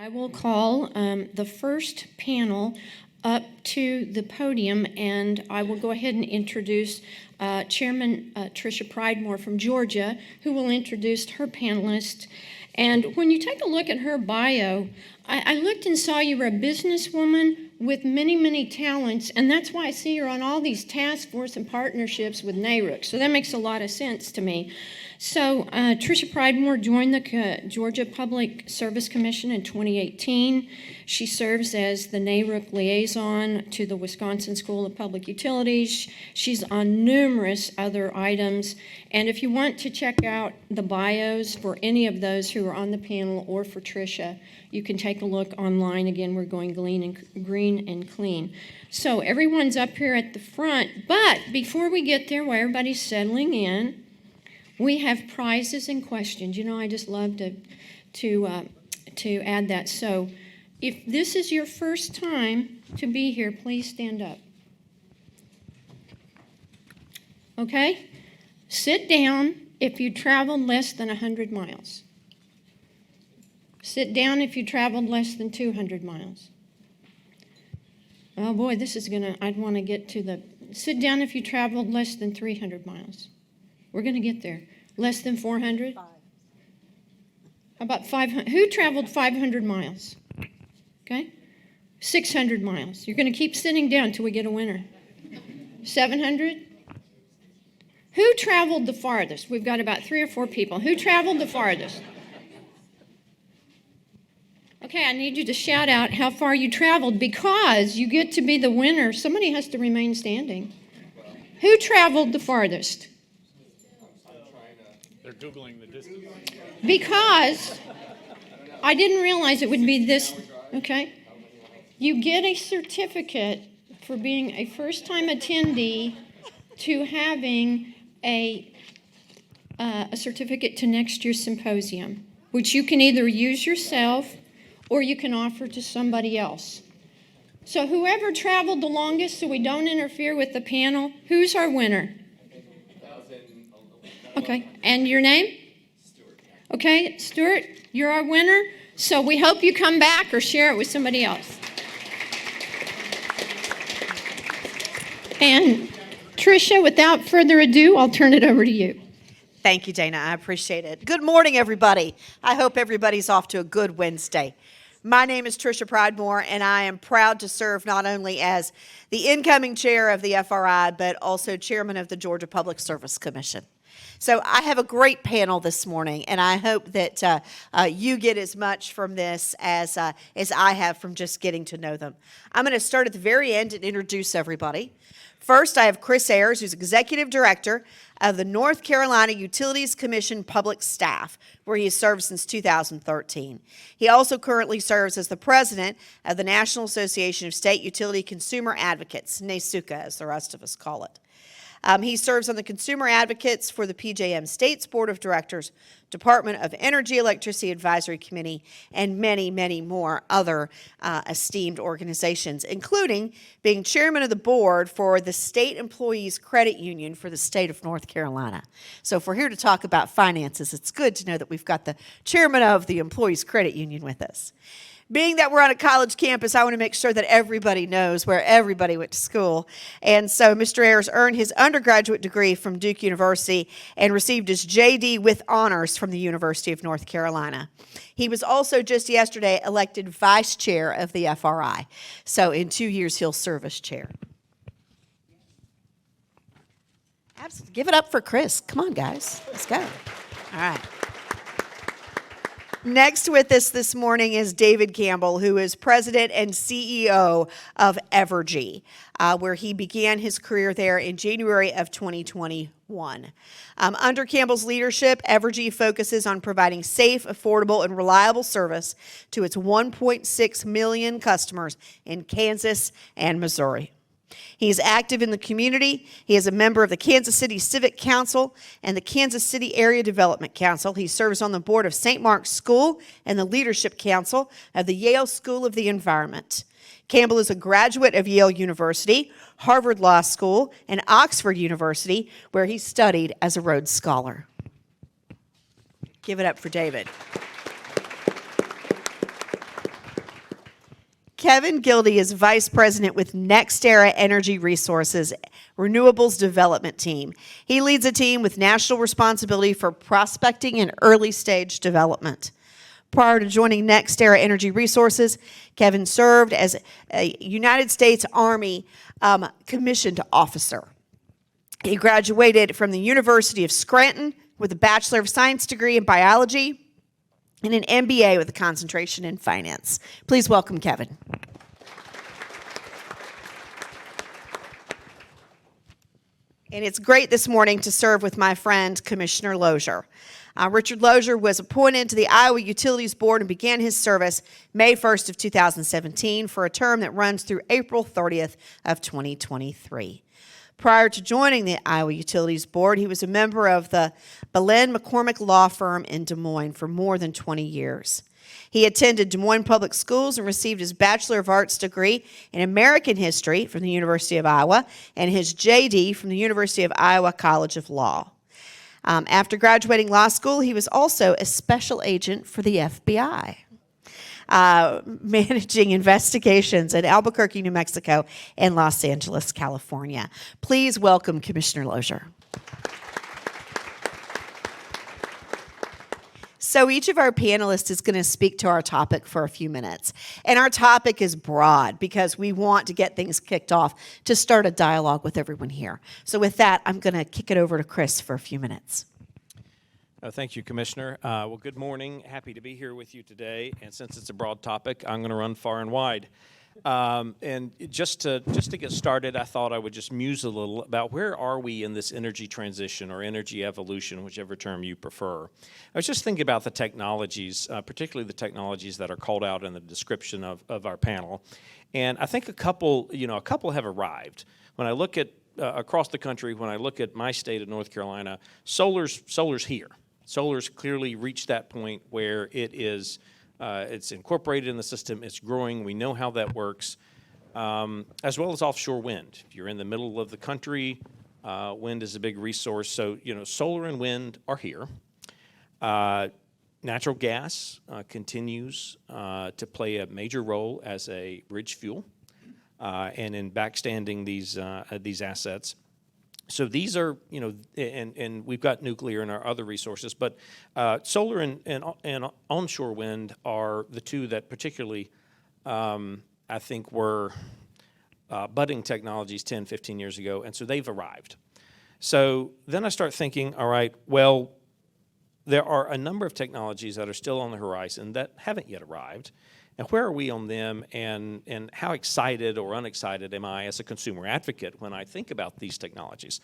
I will call the first panel up to the podium, and I will go ahead and introduce Chairman Tricia Pridemore from Georgia, who will introduce her panelists. And when you take a look at her bio, I looked and saw you were a businesswoman with many, many talents, and that's why I see you're on all these task force and partnerships with NARUC. So that makes a lot of sense to me. So Tricia Pridemore joined the Georgia Public Service Commission in 2018. She serves as the NARUC liaison to the Wisconsin School of Public Utilities. She's on numerous other items. And if you want to check out the bios for any of those who are on the panel or for Tricia, you can take a look online. Again, we're going green and clean. So everyone's up here at the front. But before we get there, while everybody's settling in, we have prizes and questions. You know, I just love to add that. So if this is your first time to be here, please stand up. Okay? Sit down if you traveled less than 100 miles. Sit down if you traveled less than 200 miles. Oh boy, this is I'd want to get to the, sit down if you traveled less than 300 miles. We're going to get there. Less than 400? How about 500? Who traveled 500 miles? Okay. 600 miles. You're going to keep sitting down until we get a winner. 700? Who traveled the farthest? We've got about 3 or 4 people. Who traveled the farthest? Okay, I need you to shout out how far you traveled because you get to be the winner. Somebody has to remain standing. Who traveled the farthest? They're Googling the distance. Because I didn't realize it would be this, okay? You get a certificate for being a first-time attendee to having a certificate to next year's symposium, which you can either use yourself or you can offer to somebody else. So whoever traveled the longest so we don't interfere with the panel, who's our winner? Okay, and your name? Stuart. Okay, Stuart, you're our winner. So we hope you come back or share it with somebody else. And Tricia, without further ado, I'll turn it over to you. Thank you, Dana. I appreciate it. Good morning, everybody. I hope everybody's off to a good Wednesday. My name is Tricia Pridemore, and I am proud to serve not only as the incoming chair of the FRI, but also chairman of the Georgia Public Service Commission. So I have a great panel this morning, and I hope that you get as much from this as I have from just getting to know them. I'm going to start at the very end and introduce everybody. First, I have Chris Ayres, who's Executive Director of the North Carolina Utilities Commission Public Staff, where he has served since 2013. He also currently serves as the President of the National Association of State Utility Consumer Advocates, NASUCA, as the rest of us call it. He serves on the Consumer Advocates for the PJM State's Board of Directors, Department of Energy Electricity Advisory Committee, and many, many more other esteemed organizations, including being chairman of the board for the State Employees Credit Union for the state of North Carolina. So if we're here to talk about finances, it's good to know that we've got the chairman of the Employees Credit Union with us. Being that we're on a college campus, I want to make sure that everybody knows where everybody went to school. And so Mr. Ayres earned his undergraduate degree from Duke University and received his JD with honors from the University of North Carolina. He was also just yesterday elected vice chair of the FRI. So in 2 years, he'll serve as chair. Absolutely. Give it up for Chris. Come on, guys. Let's go. All right. Next with us this morning is David Campbell, who is president and CEO of Evergy, where he began his career there in January of 2021. Under Campbell's leadership, Evergy focuses on providing safe, affordable, and reliable service to its 1.6 million customers in Kansas and Missouri. He is active in the community. He is a member of the Kansas City Civic Council and the Kansas City Area Development Council. He serves on the board of St. Mark's School and the Leadership Council of the Yale School of the Environment. Campbell is a graduate of Yale University, Harvard Law School, and Oxford University, where he studied as a Rhodes Scholar. Give it up for David. Kevin Gildea is Vice President with NextEra Energy Resources, Renewables Development Team. He leads a team with national responsibility for prospecting and early stage development. Prior to joining NextEra Energy Resources, Kevin served as a United States Army commissioned officer. He graduated from the University of Scranton with a Bachelor of Science degree in biology and an MBA with a concentration in finance. Please welcome Kevin. And it's great this morning to serve with my friend, Commissioner Lozier. Richard Lozier was appointed to the Iowa Utilities Board and began his service May 1st of 2017 for a term that runs through April 30th of 2023. Prior to joining the Iowa Utilities Board, he was a member of the Belen McCormick Law Firm in Des Moines for more than 20 years. He attended Des Moines Public Schools and received his Bachelor of Arts degree in American History from the University of Iowa and his JD from the University of Iowa College of Law. After graduating law school, he was also a special agent for the FBI. Managing investigations in Albuquerque, New Mexico, and Los Angeles, California. Please welcome Commissioner Lozier. So each of our panelists is going to speak to our topic for a few minutes. And our topic is broad because we want to get things kicked off to start a dialogue with everyone here. So with that, I'm going to kick it over to Chris for a few minutes. Thank you, Commissioner. Well, good morning. Happy to be here with you today. And since it's a broad topic, I'm going to run far and wide. And just to get started, I thought I would just muse a little about where are we in this energy transition or energy evolution, whichever term you prefer. I was just thinking about the technologies, particularly the technologies that are called out in the description of our panel. And I think a couple have arrived. When I look at across the country, when I look at my state of North Carolina, solar's here. Solar's clearly reached that point where it is, it's incorporated in the system, it's growing, we know how that works, as well as offshore wind. If you're in the middle of the country, wind is a big resource, so solar and wind are here. Natural gas continues to play a major role as a bridge fuel and in backstanding these assets. So these are, and we've got nuclear and our other resources, but solar and onshore wind are the two that particularly, I think, were budding technologies 10, 15 years ago, and so they've arrived. So then I start thinking, all right, well, there are a number of technologies that are still on the horizon that haven't yet arrived. And where are we on them, and how excited or unexcited am I as a consumer advocate when I think about these technologies?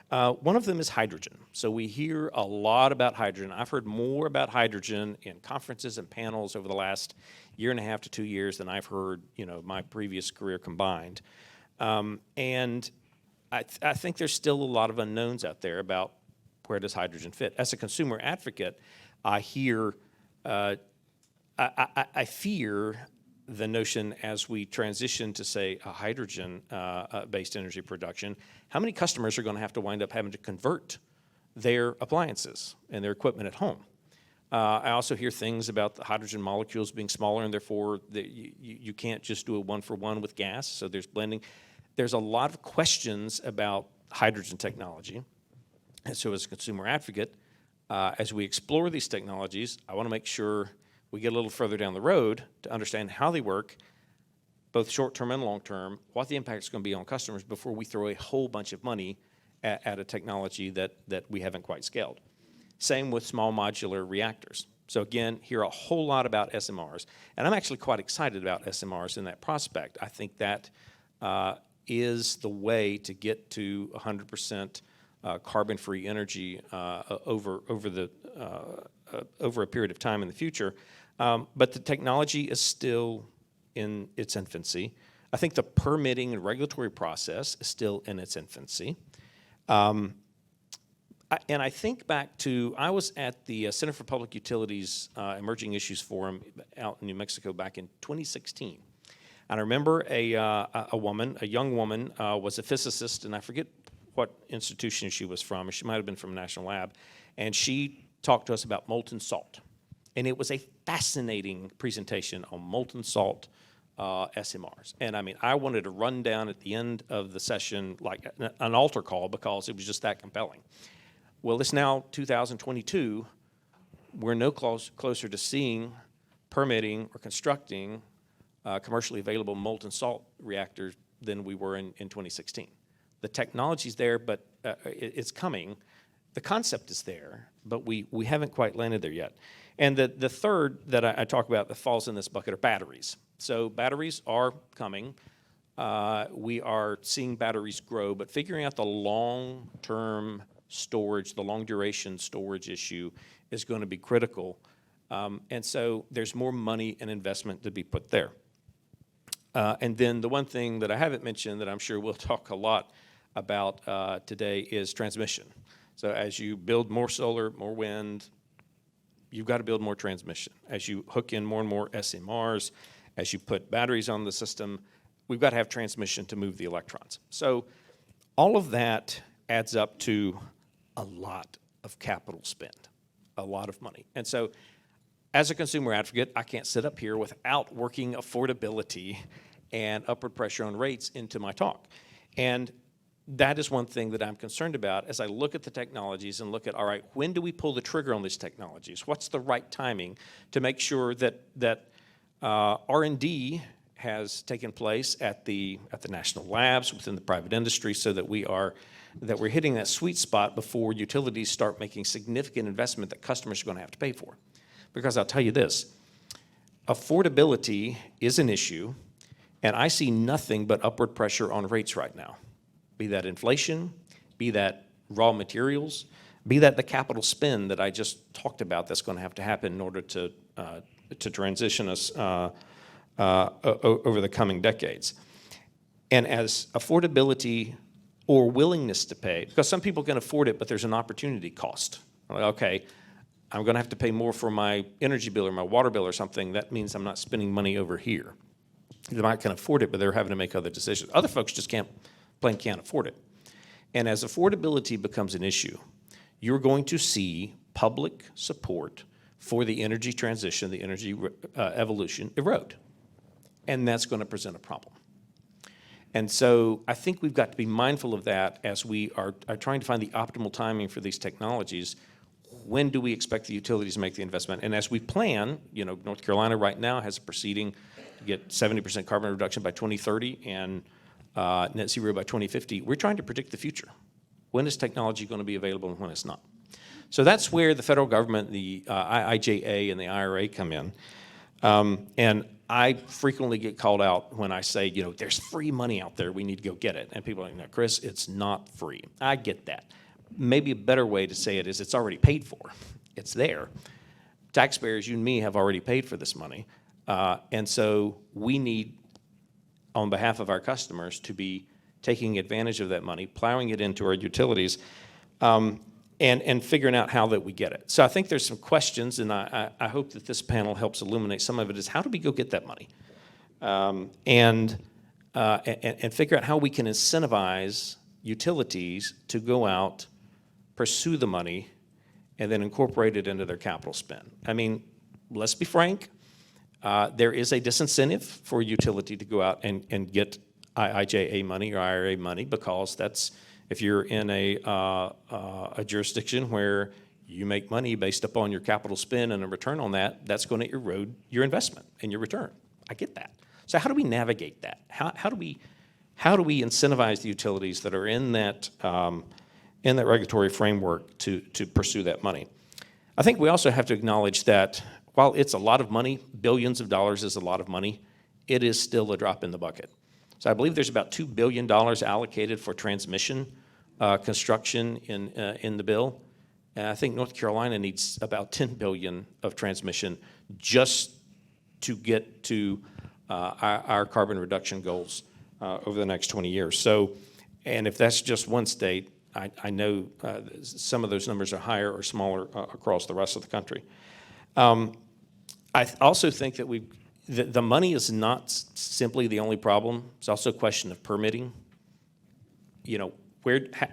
One of them is hydrogen. So we hear a lot about hydrogen. I've heard more about hydrogen in conferences and panels over the last year and a half to 2 years than I've heard, my previous career combined. And I think there's still a lot of unknowns out there about where does hydrogen fit. As a consumer advocate, I hear I fear the notion as we transition to, say, a hydrogen-based energy production, how many customers are going to have to wind up having to convert their appliances and their equipment at home? I also hear things about the hydrogen molecules being smaller, and therefore you can't just do a one-for-one with gas, so there's blending. There's a lot of questions about hydrogen technology. And so as a consumer advocate, as we explore these technologies, I want to make sure we get a little further down the road to understand how they work, both short-term and long-term, what the impact is going to be on customers before we throw a whole bunch of money at a technology that we haven't quite scaled. Same with small modular reactors. So again, hear a whole lot about SMRs, and I'm actually quite excited about SMRs in that prospect. I think that is the way to get to 100% carbon-free energy over a period of time in the future. But the technology is still in its infancy. I think the permitting and regulatory process is still in its infancy. And I think back to, I was at the Center for Public Utilities Emerging Issues Forum out in New Mexico back in 2016. And I remember a young woman, was a physicist, and I forget what institution she was from. She might have been from National Lab. And she talked to us about molten salt. And it was a fascinating presentation on molten salt SMRs. And I mean, I wanted to run down at the end of the session like an altar call because it was just that compelling. Well, it's now 2022. We're no closer to seeing, permitting, or constructing commercially available molten salt reactors than we were in 2016. The technology's there, but it's coming. The concept is there, but we haven't quite landed there yet. And the third that I talk about that falls in this bucket are batteries. So batteries are coming. We are seeing batteries grow, but figuring out the long-term storage, the long-duration storage issue is going to be critical. And so there's more money and investment to be put there. And then the one thing that I haven't mentioned that I'm sure we'll talk a lot about today is transmission. So as you build more solar, more wind, you've got to build more transmission. As you hook in more and more SMRs, as you put batteries on the system, we've got to have transmission to move the electrons. So all of that adds up to a lot of capital spend, a lot of money. And so as a consumer advocate, I can't sit up here without working affordability and upward pressure on rates into my talk. And that is one thing that I'm concerned about as I look at the technologies and look at, all right, when do we pull the trigger on these technologies? What's the right timing to make sure that R&D has taken place at the national labs within the private industry so that we're hitting that sweet spot before utilities start making significant investment that customers are going to have to pay for. Because I'll tell you this, affordability is an issue, and I see nothing but upward pressure on rates right now. Be that inflation, be that raw materials, be that the capital spend that I just talked about that's going to have to happen in order to transition us over the coming decades. And as affordability or willingness to pay, because some people can afford it, but there's an opportunity cost. Like, okay, I'm going to have to pay more for my energy bill or my water bill or something. That means I'm not spending money over here. They might can afford it, but they're having to make other decisions. Other folks just can't afford it. And as affordability becomes an issue, you're going to see public support for the energy transition, the energy evolution erode. And that's going to present a problem. And so I think we've got to be mindful of that as we are trying to find the optimal timing for these technologies. When do we expect the utilities to make the investment? And as we plan, North Carolina right now has a proceeding to get 70% carbon reduction by 2030 and net zero by 2050. We're trying to predict the future. When is technology going to be available and when it's not? So that's where the federal government, the IIJA and the IRA come in. And I frequently get called out when I say, there's free money out there, we need to go get it. And people are like, no, Chris, it's not free. I get that. Maybe a better way to say it is it's already paid for. It's there. Taxpayers, you and me, have already paid for this money. And so we need, on behalf of our customers, to be taking advantage of that money, plowing it into our utilities, and figuring out how that we get it. So I think there's some questions, and I hope that this panel helps illuminate some of it, is how do we go get that money? And figure out how we can incentivize utilities to go out, pursue the money, and then incorporate it into their capital spend. I mean, let's be frank, there is a disincentive for a utility to go out and get IIJA money or IRA money, because that's, if you're in a jurisdiction where you make money based upon your capital spend and a return on that, that's going to erode your investment and your return. I get that. So how do we navigate that? How do we incentivize the utilities that are in that regulatory framework to pursue that money? I think we also have to acknowledge that while it's a lot of money, billions of dollars is a lot of money, it is still a drop in the bucket. So I believe there's about $2 billion allocated for transmission construction in the bill. And I think North Carolina needs about $10 billion of transmission just to get to our carbon reduction goals over the next 20 years. So, and if that's just one state, I know some of those numbers are higher or smaller across the rest of the country. I also think that the money is not simply the only problem. It's also a question of permitting.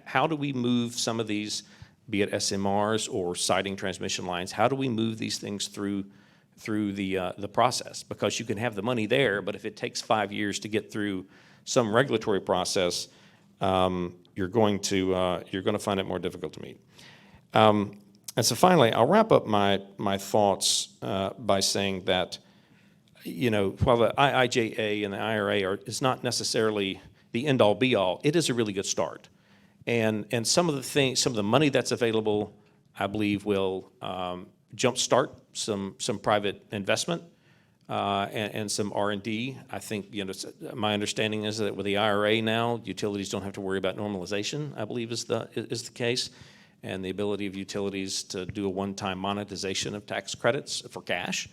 How do we move some of these, be it SMRs or siding transmission lines, how do we move these things through through the process, because you can have the money there, but if it takes 5 years to get through some regulatory process, you're going to find it more difficult to meet. And so finally, I'll wrap up my thoughts by saying that, while the IIJA and the IRA is not necessarily the end-all be-all, it is a really good start. And some of the money that's available, I believe, will jumpstart some private investment and some R&D. I think, my understanding is that with the IRA now, utilities don't have to worry about normalization, I believe is the case, and the ability of utilities to do a one-time monetization of tax credits for cash.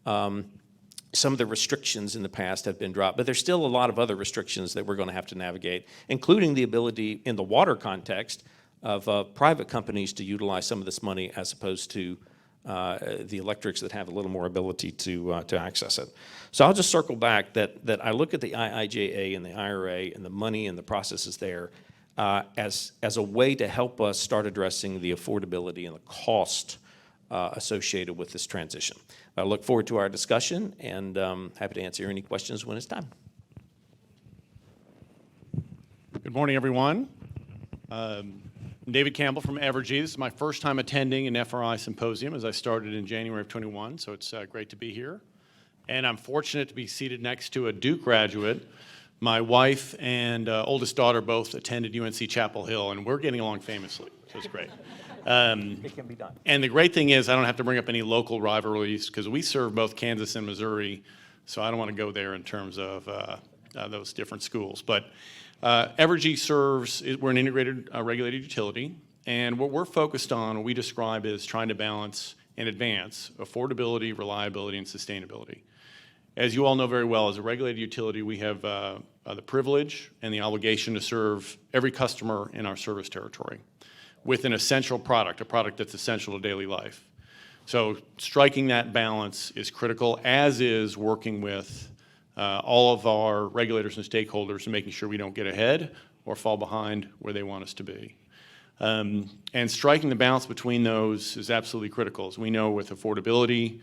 Some of the restrictions in the past have been dropped, but there's still a lot of other restrictions that we're going to have to navigate, including the ability in the water context of private companies to utilize some of this money as opposed to the electrics that have a little more ability to access it. So I'll just circle back that I look at the IIJA and the IRA and the money and the processes there as a way to help us start addressing the affordability and the cost associated with this transition. I look forward to our discussion, and happy to answer any questions when it's time. Good morning, everyone. I'm David Campbell from Evergy. This is my first time attending an FRI Symposium, as I started in January of 21, so it's great to be here. And I'm fortunate to be seated next to a Duke graduate. My wife and oldest daughter both attended UNC Chapel Hill, and we're getting along famously, so it's great. It can be done. And the great thing is I don't have to bring up any local rivalries because we serve both Kansas and Missouri, so I don't want to go there in terms of those different schools. But Evergy we're an integrated regulated utility, and what we're focused on, what we describe as trying to balance and advance affordability, reliability, and sustainability. As you all know very well, as a regulated utility, we have the privilege and the obligation to serve every customer in our service territory with an essential product, a product that's essential to daily life. So striking that balance is critical, as is working with all of our regulators and stakeholders and making sure we don't get ahead or fall behind where they want us to be. And striking the balance between those is absolutely critical. As we know with affordability,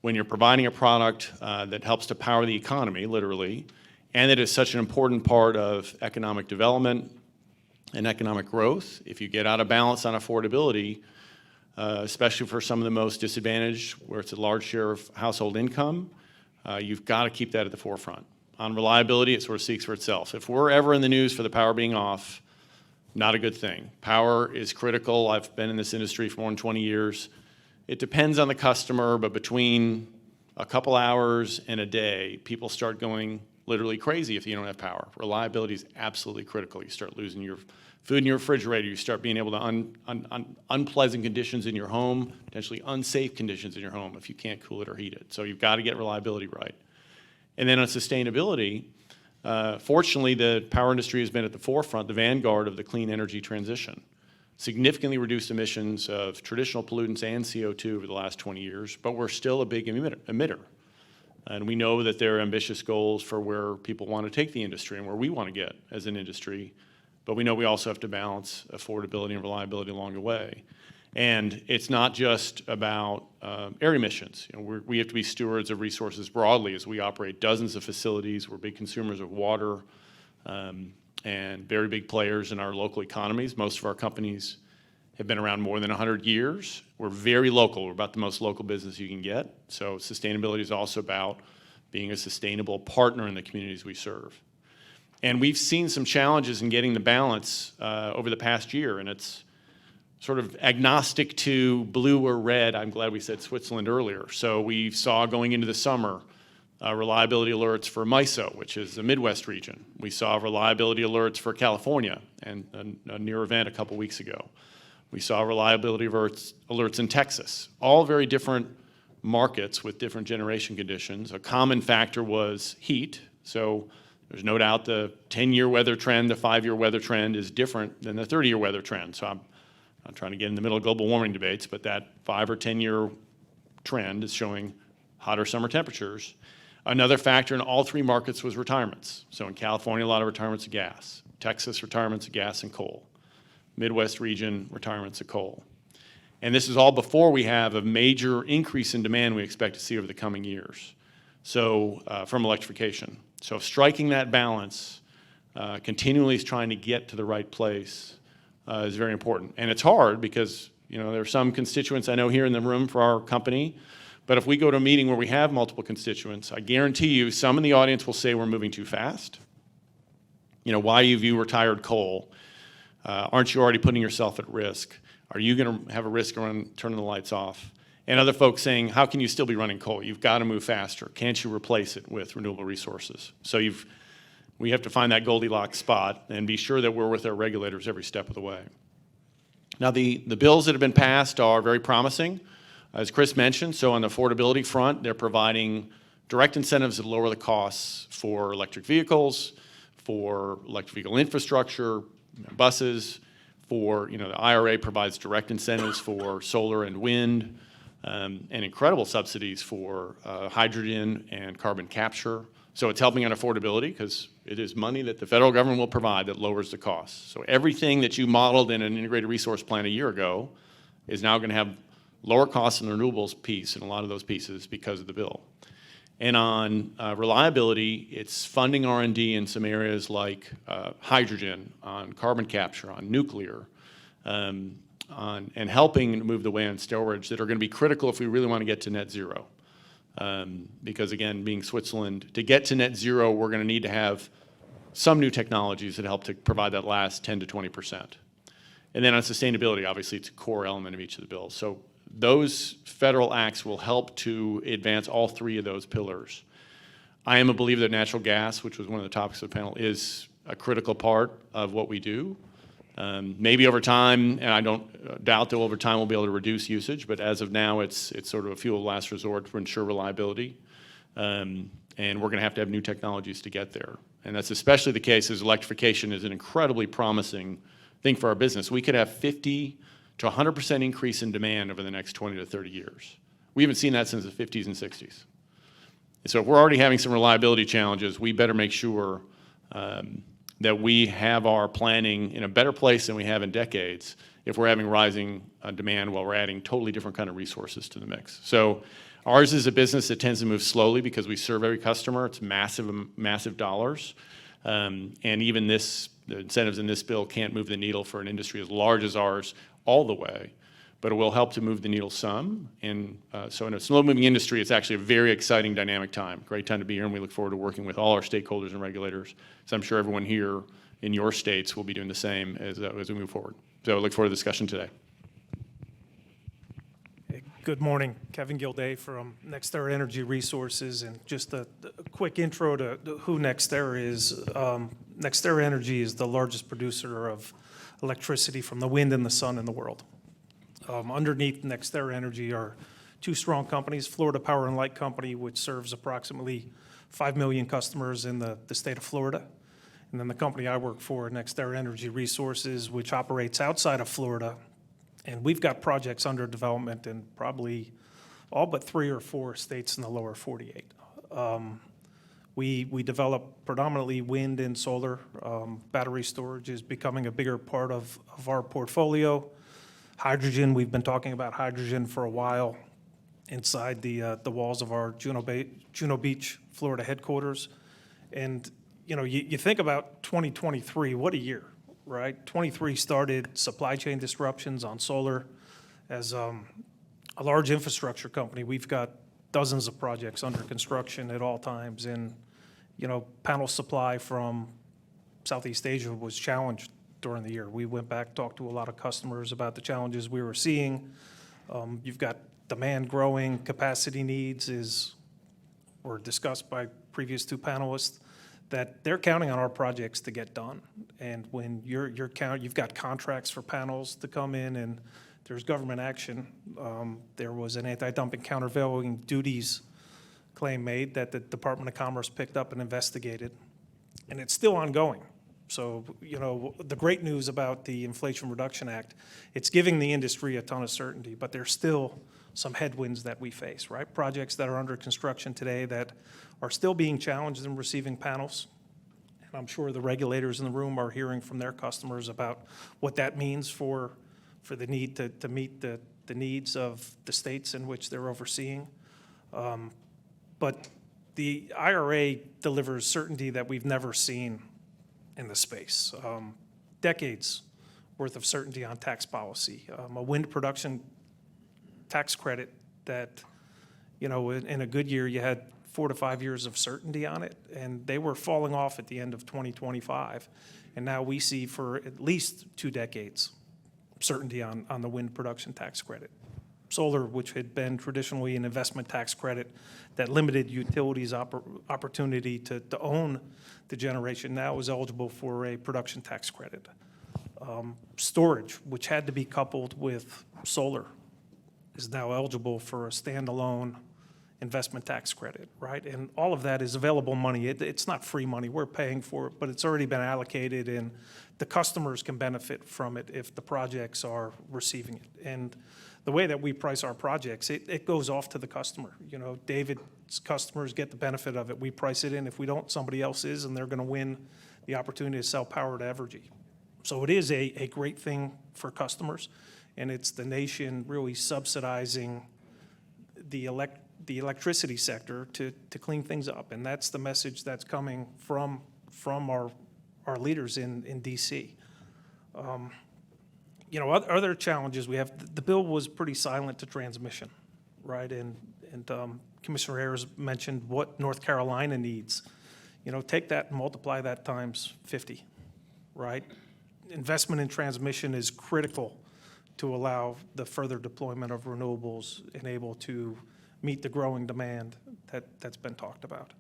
when you're providing a product that helps to power the economy, literally, and that is such an important part of economic development and economic growth, if you get out of balance on affordability, especially for some of the most disadvantaged, where it's a large share of household income, you've got to keep that at the forefront. On reliability, it sort of speaks for itself. If we're ever in the news for the power being off, not a good thing. Power is critical. I've been in this industry for more than 20 years. It depends on the customer, but between a couple hours and a day, people start going literally crazy if you don't have power. Reliability is absolutely critical. You start losing your food in your refrigerator. You start being able to unpleasant conditions in your home, potentially unsafe conditions in your home if you can't cool it or heat it. So you've got to get reliability right. And then on sustainability, fortunately, the power industry has been at the forefront, the vanguard of the clean energy transition. Significantly reduced emissions of traditional pollutants and CO2 over the last 20 years, but we're still a big emitter. And we know that there are ambitious goals for where people want to take the industry and where we want to get as an industry, but we know we also have to balance affordability and reliability along the way. And it's not just about air emissions. We have to be stewards of resources broadly as we operate dozens of facilities. We're big consumers of water and very big players in our local economies. Most of our companies have been around more than 100 years. We're very local. We're about the most local business you can get. So sustainability is also about being a sustainable partner in the communities we serve. And we've seen some challenges in getting the balance over the past year, and it's sort of agnostic to blue or red. I'm glad we said Switzerland earlier. So we saw going into the summer reliability alerts for MISO, which is the Midwest region. We saw reliability alerts for California and a near event a couple weeks ago. We saw reliability alerts in Texas, all very different markets with different generation conditions. A common factor was heat. So there's no doubt the 10-year weather trend, the 5-year weather trend is different than the 30-year weather trend. So I'm not trying to get in the middle of global warming debates, but that 5 or 10-year trend is showing hotter summer temperatures. Another factor in all three markets was retirements. So in California, a lot of retirements of gas. Texas, retirements of gas and coal. Midwest region, retirements of coal. And this is all before we have a major increase in demand we expect to see over the coming years. So from electrification. So striking that balance, continually is trying to get to the right place is very important. And it's hard because, you know, there are some constituents I know here in the room for our company, but if we go to a meeting where we have multiple constituents, I guarantee you some in the audience will say we're moving too fast. You know, why you view retired coal? Aren't you already putting yourself at risk? Are you going to have a risk around turning the lights off? And other folks saying, how can you still be running coal? You've got to move faster. Can't you replace it with renewable resources? So we have to find that Goldilocks spot and be sure that we're with our regulators every step of the way. Now, the bills that have been passed are very promising, as Chris mentioned. So on the affordability front, they're providing direct incentives that lower the costs for electric vehicles, for electric vehicle infrastructure, buses, for, you know, the IRA provides direct incentives for solar and wind, and incredible subsidies for hydrogen and carbon capture. So it's helping on affordability because it is money that the federal government will provide that lowers the costs. So everything that you modeled in an integrated resource plan a year ago is now going to have lower costs in the renewables piece and a lot of those pieces because of the bill. And on reliability, it's funding R&D in some areas like hydrogen, on carbon capture, on nuclear, and helping move the way on storage that are going to be critical if we really want to get to net zero. Because again, being Switzerland, to get to net zero, we're going to need to have some new technologies that help to provide that last 10 to 20%. And then on sustainability, obviously, it's a core element of each of the bills. So those federal acts will help to advance all three of those pillars. I am a believer that natural gas, which was one of the topics of the panel, is a critical part of what we do. Maybe over time, and I don't doubt that over time we'll be able to reduce usage, but as of now, it's sort of a fuel of last resort to ensure reliability. And we're going to have new technologies to get there. And that's especially the case as electrification is an incredibly promising thing for our business. We could have 50 to 100% increase in demand over the next 20 to 30 years. We haven't seen that since the 50s and 60s. So if we're already having some reliability challenges, we better make sure that we have our planning in a better place than we have in decades if we're having rising demand while we're adding totally different kind of resources to the mix. So ours is a business that tends to move slowly because we serve every customer. It's massive dollars. And even the incentives in this bill can't move the needle for an industry as large as ours all the way, but it will help to move the needle some. And so in a slow-moving industry, it's actually a very exciting, dynamic time. Great time to be here, and we look forward to working with all our stakeholders and regulators. So I'm sure everyone here in your states will be doing the same as we move forward. So I look forward to the discussion today. Hey, good morning. Kevin Gildea from NextEra Energy Resources. And just a quick intro to who NextEra is. NextEra Energy is the largest producer of electricity from the wind and the sun in the world. Underneath NextEra Energy are two strong companies, Florida Power and Light Company, which serves approximately 5 million customers in the state of Florida. And then the company I work for, NextEra Energy Resources, which operates outside of Florida. And we've got projects under development in probably all but 3 or 4 states in the lower 48. We develop predominantly wind and solar. Battery storage is becoming a bigger part of our portfolio. Hydrogen, we've been talking about hydrogen for a while inside the walls of our Juno Beach, Florida headquarters. And, you know, you think about 2023, what a year, right? 23 started supply chain disruptions on solar. As a large infrastructure company, we've got dozens of projects under construction at all times. And, you know, panel supply from Southeast Asia was challenged during the year. We went back, talked to a lot of customers about the challenges we were seeing. You've got demand growing, capacity needs were discussed by previous 2 panelists, that they're counting on our projects to get done. And when you've got contracts for panels to come in and there's government action, there was an anti-dumping countervailing duties claim made that the Department of Commerce picked up and investigated, and it's still ongoing. So, you know, the great news about the Inflation Reduction Act, it's giving the industry a ton of certainty, but there's still some headwinds that we face, right? Projects that are under construction today that are still being challenged in receiving panels. And I'm sure the regulators in the room are hearing from their customers about what that means for the need to meet the the needs of the states in which they're overseeing. But the IRA delivers certainty that we've never seen in the space. Decades worth of certainty on tax policy. A wind production tax credit that, you know, in a good year, you had 4 to 5 years of certainty on it, and they were falling off at the end of 2025. And now we see for at least 2 decades certainty on the wind production tax credit. Solar, which had been traditionally an investment tax credit that limited utilities' opportunity to own the generation, now is eligible for a production tax credit. Storage, which had to be coupled with solar, is now eligible for a standalone investment tax credit, right? And all of that is available money. It's not free money. We're paying for it, but it's already been allocated, and the customers can benefit from it if the projects are receiving it. And the way that we price our projects, it goes off to the customer. You know, David's customers get the benefit of it. We price it in. If we don't, somebody else is, and they're going to win the opportunity to sell power to Evergy. So it is a great thing for customers, and it's the nation really subsidizing the electricity sector to clean things up. And that's the message that's coming from our leaders in D.C. You know, other challenges we have, the bill was pretty silent to transmission, right? And Commissioner Ayres mentioned what North Carolina needs. You know, take that and multiply that times 50, right? Investment in transmission is critical to allow the further deployment of renewables and able to meet the growing demand that's been talked about.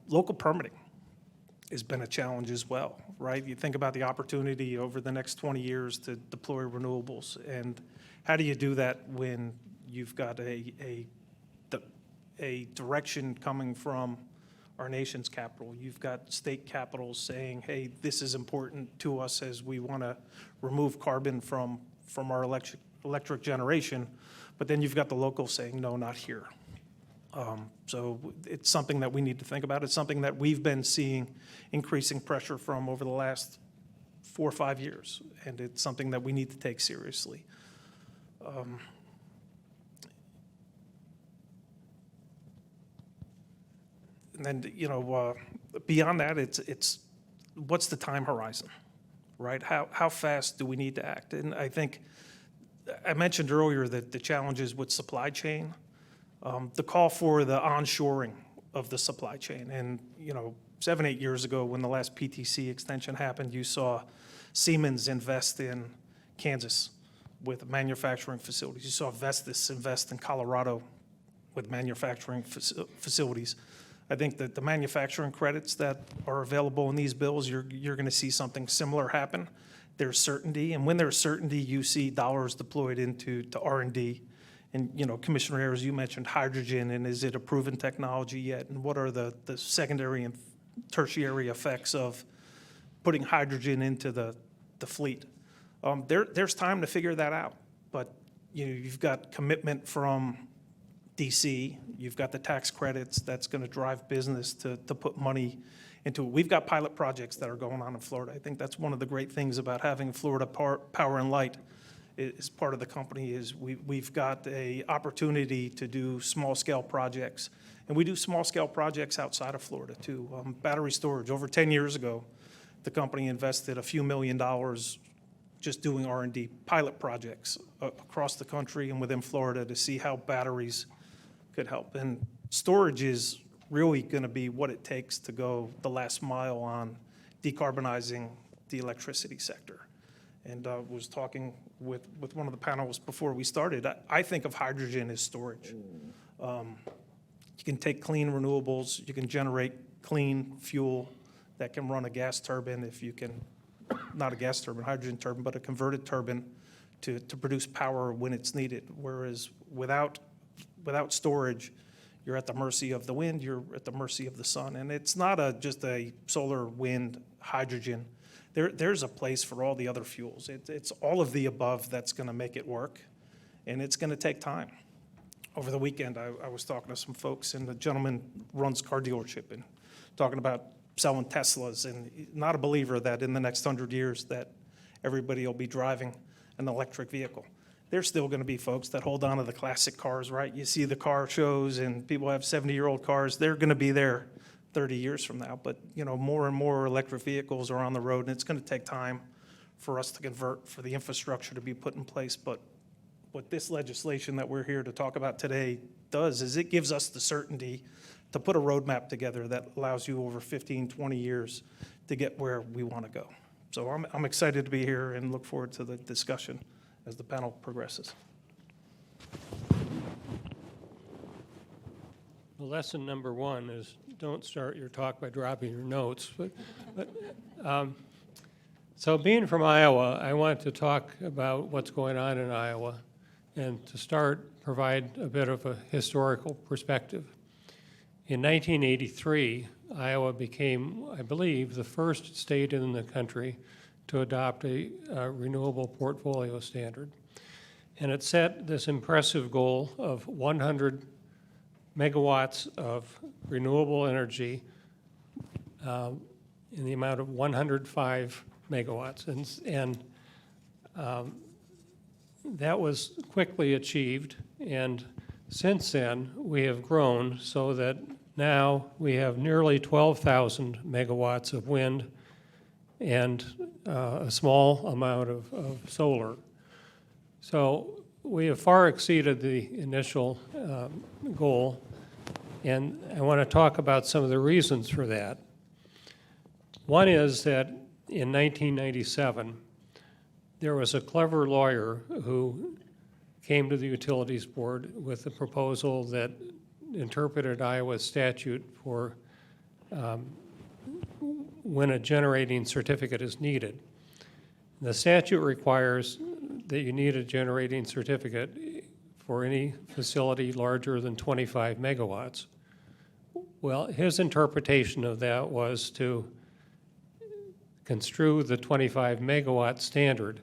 Local permitting has been a challenge as well, right? You think about the opportunity over the next 20 years to deploy renewables, and how do you do that when you've got a direction coming from our nation's capital? You've got state capitals saying, hey, this is important to us as we want to remove carbon from our electric generation, but then you've got the locals saying, no, not here. So it's something that we need to think about. It's something that we've been seeing increasing pressure from over the last 4 or 5 years, and it's something that we need to take seriously. And then, you know, beyond that, it's what's the time horizon, right? How fast do we need to act? And I think I mentioned earlier that the challenges with supply chain, the call for the onshoring of the supply chain. And, you know, 7, 8 years ago when the last PTC extension happened, you saw Siemens invest in Kansas with manufacturing facilities. You saw Vestas invest in Colorado with manufacturing facilities. I think that the manufacturing credits that are available in these bills, you're going to see something similar happen. There's certainty, and when there's certainty, you see dollars deployed into R&D. And, you know, Commissioner Ayres, you mentioned hydrogen, and is it a proven technology yet? And what are the secondary and tertiary effects of putting hydrogen into the fleet? There's time to figure that out, but you know, you've got commitment from DC, you've got the tax credits that's going to drive business to put money into it. We've got pilot projects that are going on in Florida. I think that's one of the great things about having Florida Power and Light as part of the company is we've got a opportunity to do small-scale projects, and we do small-scale projects outside of Florida too. Battery storage, over 10 years ago, the company invested a few $1 million just doing R&D pilot projects across the country and within Florida to see how batteries could help. And storage is really going to be what it takes to go the last mile on decarbonizing the electricity sector. And I was talking with one of the panelists before we started. I think of hydrogen as storage. You can take clean renewables, you can generate clean fuel that can run a gas turbine if you can, not a gas turbine, hydrogen turbine, but a converted turbine to produce power when it's needed. Whereas without storage, you're at the mercy of the wind, you're at the mercy of the sun. And it's not just a solar, wind, hydrogen. There's a place for all the other fuels. It's all of the above that's going to make it work, and it's going to take time. Over the weekend, I was talking to some folks, and the gentleman runs a car dealership and talking about selling Teslas, and not a believer that in the next 100 years that everybody will be driving an electric vehicle. there's still going to be folks that hold on to the classic cars, right? You see the car shows and people have 70-year-old cars. They're going to be there 30 years from now. But, more and more electric vehicles are on the road, and it's going to take time for us to convert, for the infrastructure to be put in place. But what this legislation that we're here to talk about today does is it gives us the certainty to put a roadmap together that allows you over 15, 20 years to get where we want to go. So I'm excited to be here and look forward to the discussion as the panel progresses. Well, lesson number one is don't start your talk by dropping your notes. So being from Iowa, I wanted to talk about what's going on in Iowa, and to start, provide a bit of a historical perspective. In 1983, Iowa became, I believe, the first state in the country to adopt a renewable portfolio standard. And it set this impressive goal of 100 megawatts of renewable energy in the amount of 105 megawatts. And that was quickly achieved. And since then, we have grown so that now we have nearly 12,000 megawatts of wind and a small amount of solar. So we have far exceeded the initial goal, and I want to talk about some of the reasons for that. One is that in 1997, there was a clever lawyer who came to the Utilities Board with a proposal that interpreted Iowa's statute for when a generating certificate is needed. The statute requires that you need a generating certificate for any facility larger than 25 megawatts. Well, his interpretation of that was to construe the 25 megawatt standard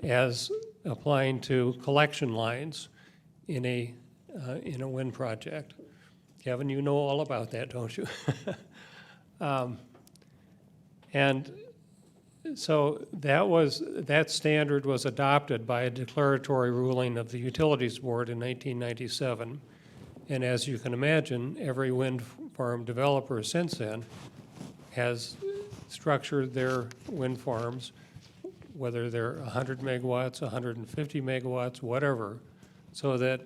as applying to collection lines in a wind project. Kevin, you know all about that, don't you? And so that standard was adopted by a declaratory ruling of the Utilities Board in 1997. And as you can imagine, every wind farm developer since then has structured their wind farms, whether they're 100 megawatts, 150 megawatts, whatever, so that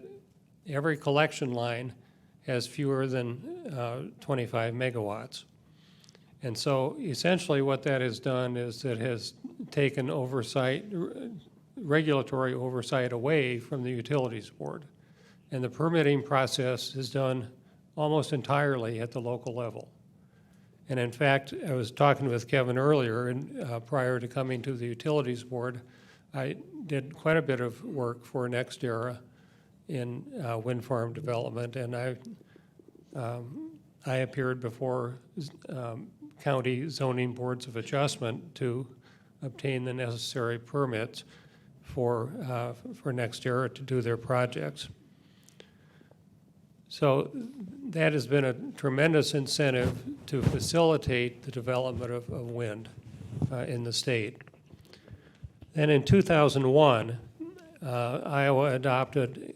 every collection line has fewer than 25 megawatts. And so essentially what that has done is it has taken oversight, regulatory oversight away from the Utilities Board. And the permitting process is done almost entirely at the local level. And in fact, I was talking with Kevin earlier, and prior to coming to the Utilities Board, I did quite a bit of work for NextEra in wind farm development, and I appeared before county zoning boards of adjustment to obtain the necessary permits for NextEra to do their projects. So that has been a tremendous incentive to facilitate the development of wind in the state. Then in 2001, Iowa adopted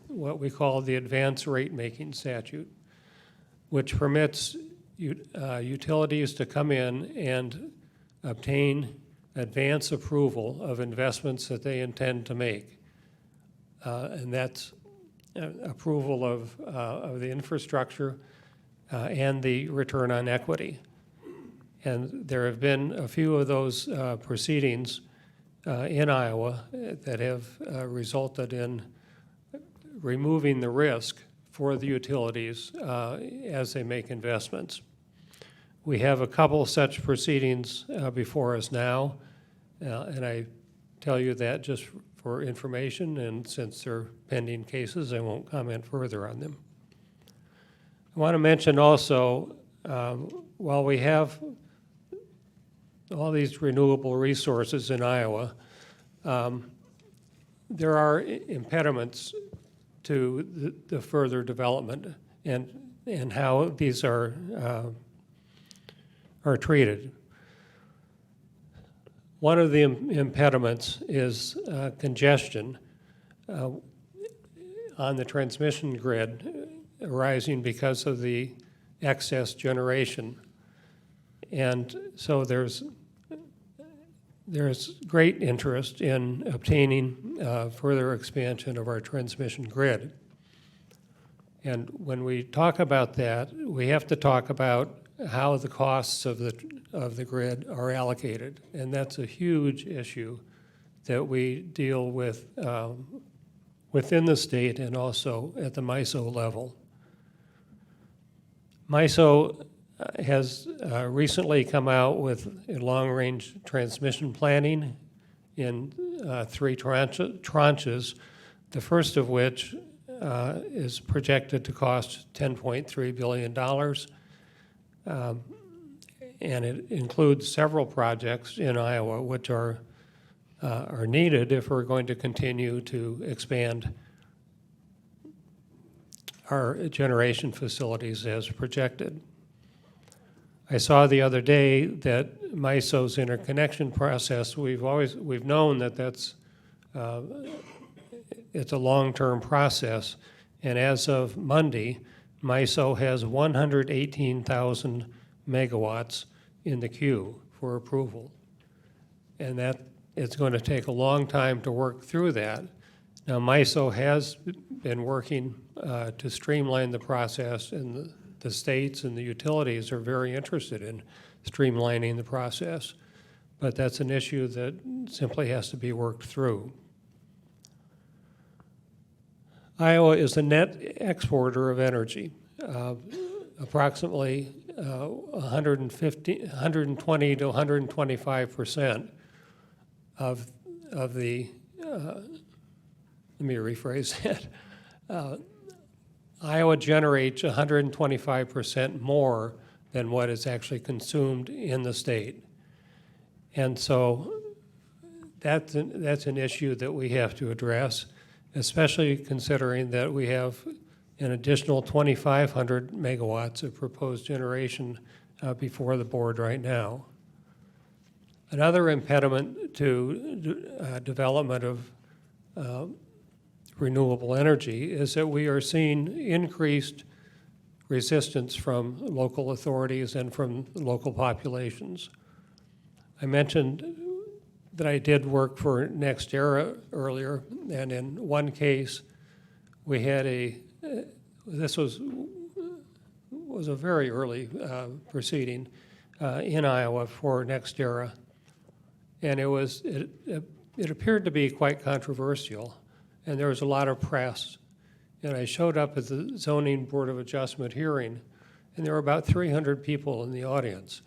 what we call the advanced rate-making statute, which permits utilities to come in and obtain advance approval of investments that they intend to make. And that's approval of the infrastructure and the return on equity. And there have been a few of those proceedings in Iowa that have resulted in removing the risk for the utilities as they make investments. We have a couple such proceedings before us now, and I tell you that just for information, and since they're pending cases, I won't comment further on them. I want to mention also, while we have all these renewable resources in Iowa, there are impediments to the further development and how these are treated. One of the impediments is congestion on the transmission grid arising because of the excess generation. And so there's great interest in obtaining further expansion of our transmission grid. And when we talk about that, we have to talk about how the costs of the grid are allocated. And that's a huge issue that we deal with within the state and also at the MISO level. MISO has recently come out with a long-range transmission planning in 3 tranches, the first of which is projected to cost $10.3 billion. And it includes several projects in Iowa which are needed if we're going to continue to expand our generation facilities as projected. I saw the other day that MISO's interconnection process, we've known that it's a long-term process, and as of Monday, MISO has 118,000 megawatts in the queue for approval. And that it's going to take a long time to work through that. Now, MISO has been working to streamline the process, and the states and the utilities are very interested in streamlining the process, but that's an issue that simply has to be worked through. Iowa is a net exporter of energy, approximately 120 to 125% of the, let me rephrase that. Iowa generates 125% more than what is actually consumed in the state. And so that's an issue that we have to address, especially considering that we have an additional 2,500 megawatts of proposed generation before the board right now. Another impediment to development of renewable energy is that we are seeing increased resistance from local authorities and from local populations. I mentioned that I did work for NextEra earlier, and in one case, we had this was a very early proceeding in Iowa for NextEra, and it appeared to be quite controversial, and there was a lot of press. And I showed up at the Zoning Board of Adjustment hearing, and there were about 300 people in the audience.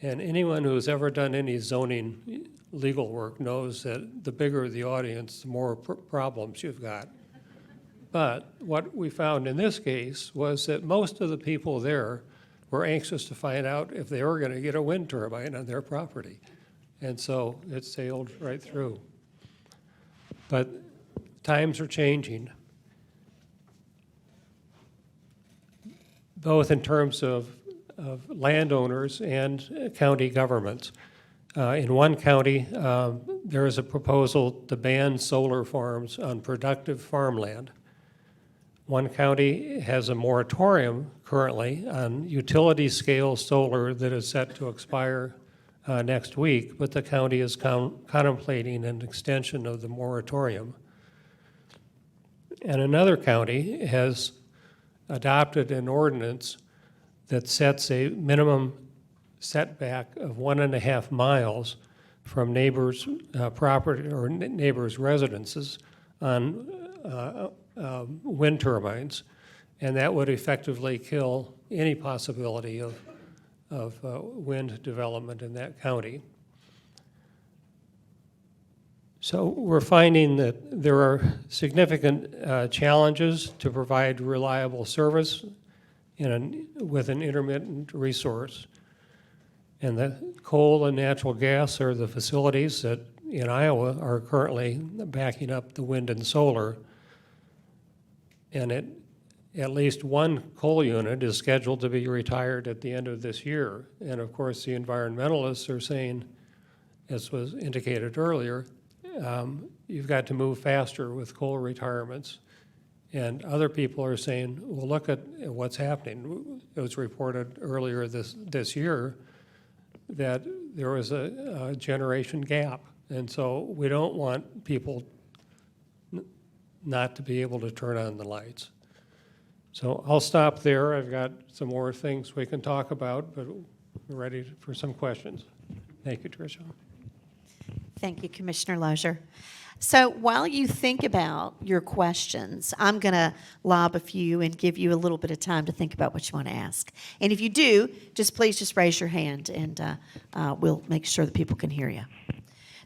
And anyone who's ever done any zoning legal work knows that the bigger the audience, the more problems you've got. But what we found in this case was that most of the people there were anxious to find out if they were going to get a wind turbine on their property. And so it sailed right through. But times are changing, both in terms of landowners and county governments. In one county, there is a proposal to ban solar farms on productive farmland. One county has a moratorium currently on utility-scale solar that is set to expire next week, but the county is contemplating an extension of the moratorium. And another county has adopted an ordinance that sets a minimum setback of 1.5 miles from neighbors' property or neighbors' residences on wind turbines, and that would effectively kill any possibility of wind development in that county. So we're finding that there are significant challenges to provide reliable service with an intermittent resource. And the coal and natural gas are the facilities that in Iowa are currently backing up the wind and solar. And at least one coal unit is scheduled to be retired at the end of this year. And of course, the environmentalists are saying as was indicated earlier, you've got to move faster with coal retirements. And other people are saying, well, look at what's happening. It was reported earlier this year that there was a generation gap. And so we don't want people not to be able to turn on the lights. So I'll stop there. I've got some more things we can talk about, but we're ready for some questions. Thank you, Tricia. Thank you, Commissioner Lozier. So while you think about your questions, I'm going to lob a few and give you a little bit of time to think about what you want to ask. And if you do, please just raise your hand, and we'll make sure that people can hear you.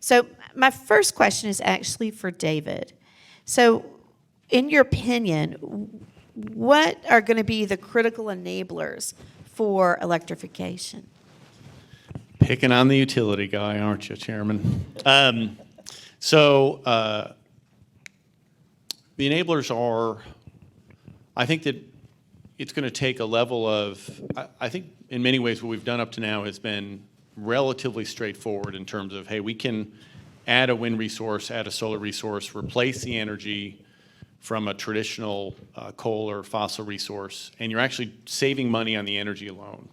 So my first question is actually for David. So in your opinion, what are going to be the critical enablers for electrification? Picking on the utility guy, aren't you, Chairman? The enablers are, I think that it's going to take a level of, I think in many ways what we've done up to now has been relatively straightforward in terms of, hey, we can add a wind resource, add a solar resource, replace the energy from a traditional coal or fossil resource, and you're actually saving money on the energy alone.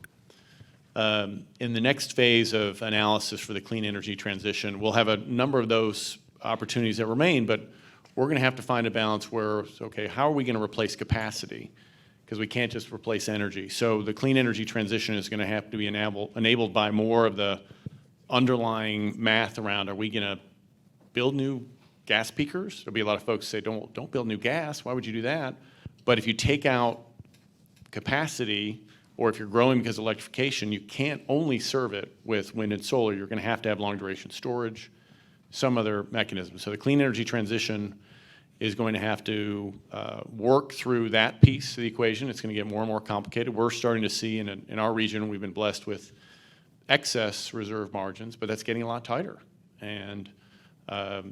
In the next phase of analysis for the clean energy transition, we'll have a number of those opportunities that remain, but we're going to have to find a balance where, okay, how are we going to replace capacity? Because we can't just replace energy. So the clean energy transition is going to have to be enabled by more of the underlying math around, are we going to build new gas peakers? There'll be a lot of folks who say, don't build new gas. Why would you do that? But if you take out capacity, or if you're growing because of electrification, you can't only serve it with wind and solar. You're going to have long duration storage, some other mechanism. So the clean energy transition is going to have to work through that piece of the equation. It's going to get more and more complicated. We're starting to see in our region, we've been blessed with excess reserve margins, but that's getting a lot tighter. And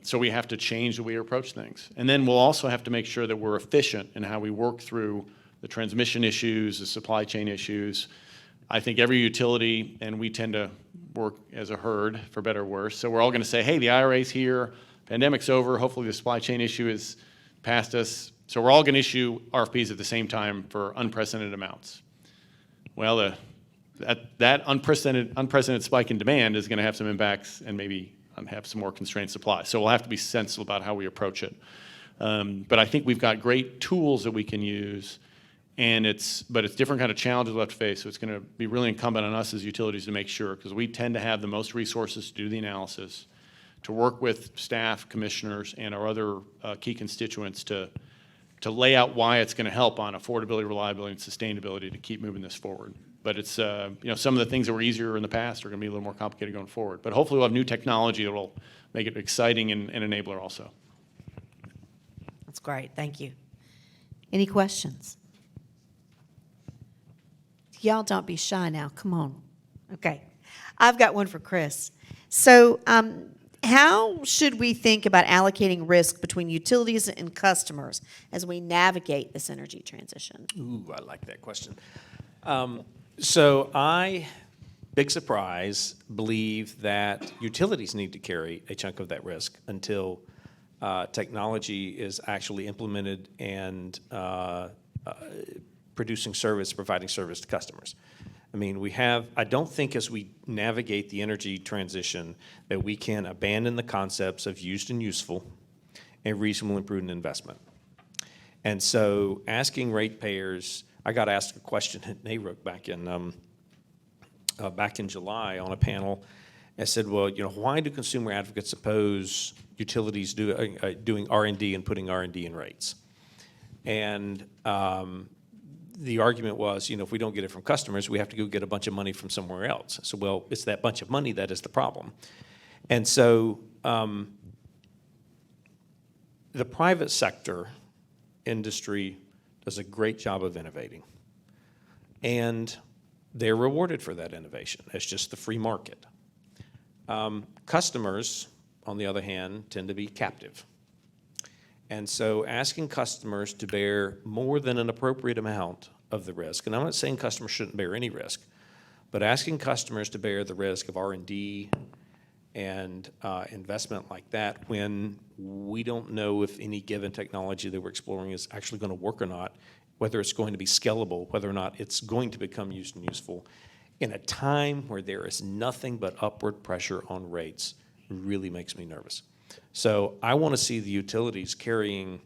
so we have to change the way we approach things. And then we'll also have to make sure that we're efficient in how we work through the transmission issues, the supply chain issues. I think every utility, and we tend to work as a herd, for better or worse, so we're all going to say, hey, the IRA's here, pandemic's over, hopefully the supply chain issue is past us, so we're all going to issue RFPs at the same time for unprecedented amounts. Well, that unprecedented spike in demand is going to have some impacts and maybe have some more constrained supply. So we'll have to be sensible about how we approach it. But I think we've got great tools that we can use, and it's different kind of challenges we have to face. So it's going to be really incumbent on us as utilities to make sure, because we tend to have the most resources to do the analysis, to work with staff, commissioners, and our other key constituents to lay out why it's going to help on affordability, reliability, and sustainability to keep moving this forward. But it's, some of the things that were easier in the past are going to be a little more complicated going forward. But hopefully we'll have new technology that will make it exciting and enabler also. That's great. Thank you. Any questions? Y'all don't be shy now. Come on. Okay. I've got one for Chris. So how should we think about allocating risk between utilities and customers as we navigate this energy transition? Ooh, I like that question. So I, big surprise, believe that utilities need to carry a chunk of that risk until technology is actually implemented and providing service to customers. I mean, I don't think as we navigate the energy transition that we can abandon the concepts of used and useful and reasonable and prudent investment. And so asking ratepayers, I got asked a question at NARUC back in July on a panel. I said, well, why do consumer advocates oppose utilities doing R&D and putting R&D in rates? And the argument was, if we don't get it from customers, we have to go get a bunch of money from somewhere else. So, well, it's that bunch of money that is the problem. And so the private sector industry does a great job of innovating. And they're rewarded for that innovation. It's just the free market. Customers, on the other hand, tend to be captive. And so asking customers to bear more than an appropriate amount of the risk, and I'm not saying customers shouldn't bear any risk, but asking customers to bear the risk of R&D and investment like that when we don't know if any given technology that we're exploring is actually going to work or not, whether it's going to be scalable, whether or not it's going to become used and useful. In a time where there is nothing but upward pressure on rates, really makes me nervous. So I want to see the utilities carrying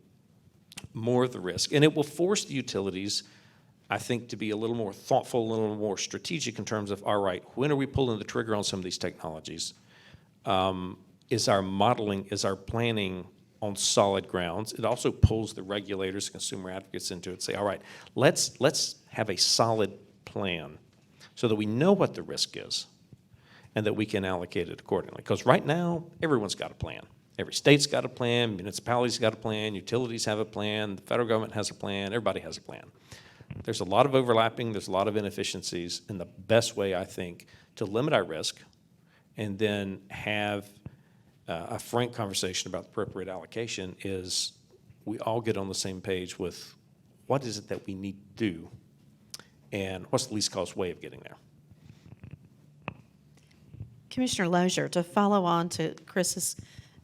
more of the risk, and it will force the utilities, I think, to be a little more thoughtful, a little more strategic in terms of, all right, when are we pulling the trigger on some of these technologies? Is our modeling, is our planning on solid grounds? It also pulls the regulators, consumer advocates into it, say, all right, let's have a solid plan so that we know what the risk is and that we can allocate it accordingly. Because right now, everyone's got a plan. Every state's got a plan, municipalities got a plan, utilities have a plan, the federal government has a plan, everybody has a plan. There's a lot of overlapping, there's a lot of inefficiencies, and the best way, I think, to limit our risk and then have a frank conversation about the appropriate allocation is we all get on the same page with what is it that we need to do and what's the least cost way of getting there. Commissioner Lozier, to follow on to Chris's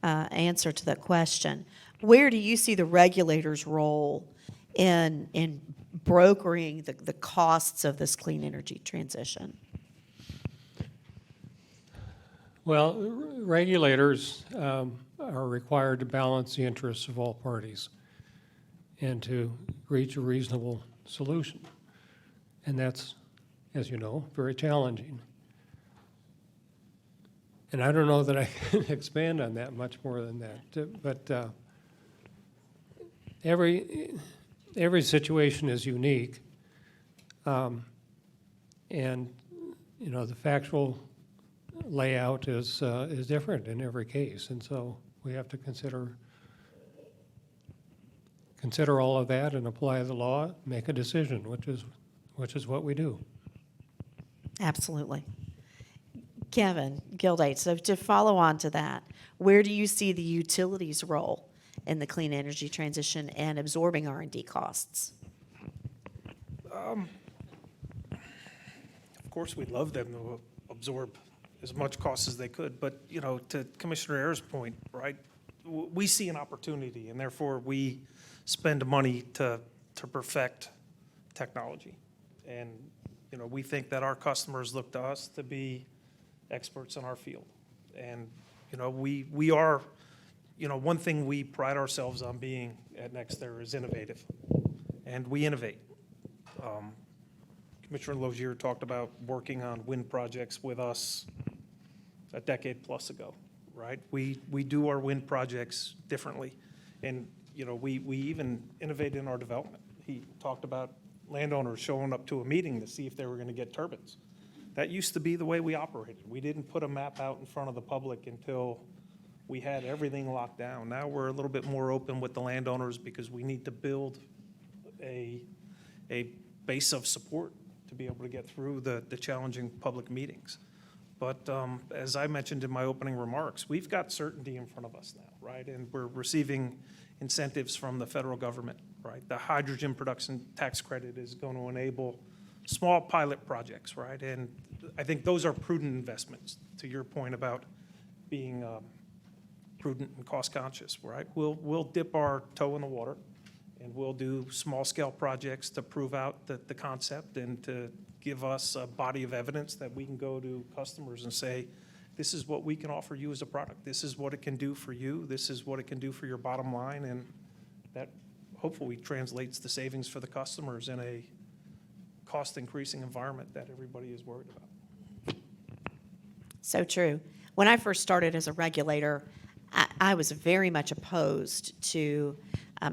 answer to that question, where do you see the regulator's role in brokering the costs of this clean energy transition? Well, regulators are required to balance the interests of all parties and to reach a reasonable solution. And that's, as you know, very challenging. And I don't know that I can expand on that much more than that. But every situation is unique. And, you know, the factual layout is different in every case. And so we have to consider all of that and apply the law, make a decision, which is what we do. Absolutely. Kevin, Gildea, so to follow on to that, where do you see the utilities' role in the clean energy transition and absorbing R&D costs? Of course, we'd love them to absorb as much cost as they could, but, you know, to Commissioner Ayres' point, right, we see an opportunity, and therefore we spend money to perfect technology. And, you know, we think that our customers look to us to be experts in our field. And, you know, we are, you know, one thing we pride ourselves on being at NextEra is innovative, and we innovate. Commissioner Lozier talked about working on wind projects with us a decade plus ago, right? We do our wind projects differently, and, you know, we even innovate in our development. He talked about landowners showing up to a meeting to see if they were going to get turbines. That used to be the way we operated. We didn't put a map out in front of the public until we had everything locked down. Now we're a little bit more open with the landowners because we need to build a base of support to be able to get through the challenging public meetings. But as I mentioned in my opening remarks, we've got certainty in front of us now, right? And we're receiving incentives from the federal government, right? The hydrogen production tax credit is going to enable small pilot projects, right? And I think those are prudent investments, to your point about being prudent and cost conscious, right? We'll dip our toe in the water, and we'll do small scale projects to prove out the concept and to give us a body of evidence that we can go to customers and say, this is what we can offer you as a product. This is what it can do for you. This is what it can do for your bottom line. And that hopefully translates the savings for the customers in a cost increasing environment that everybody is worried about. So true. When I first started as a regulator, I was very much opposed to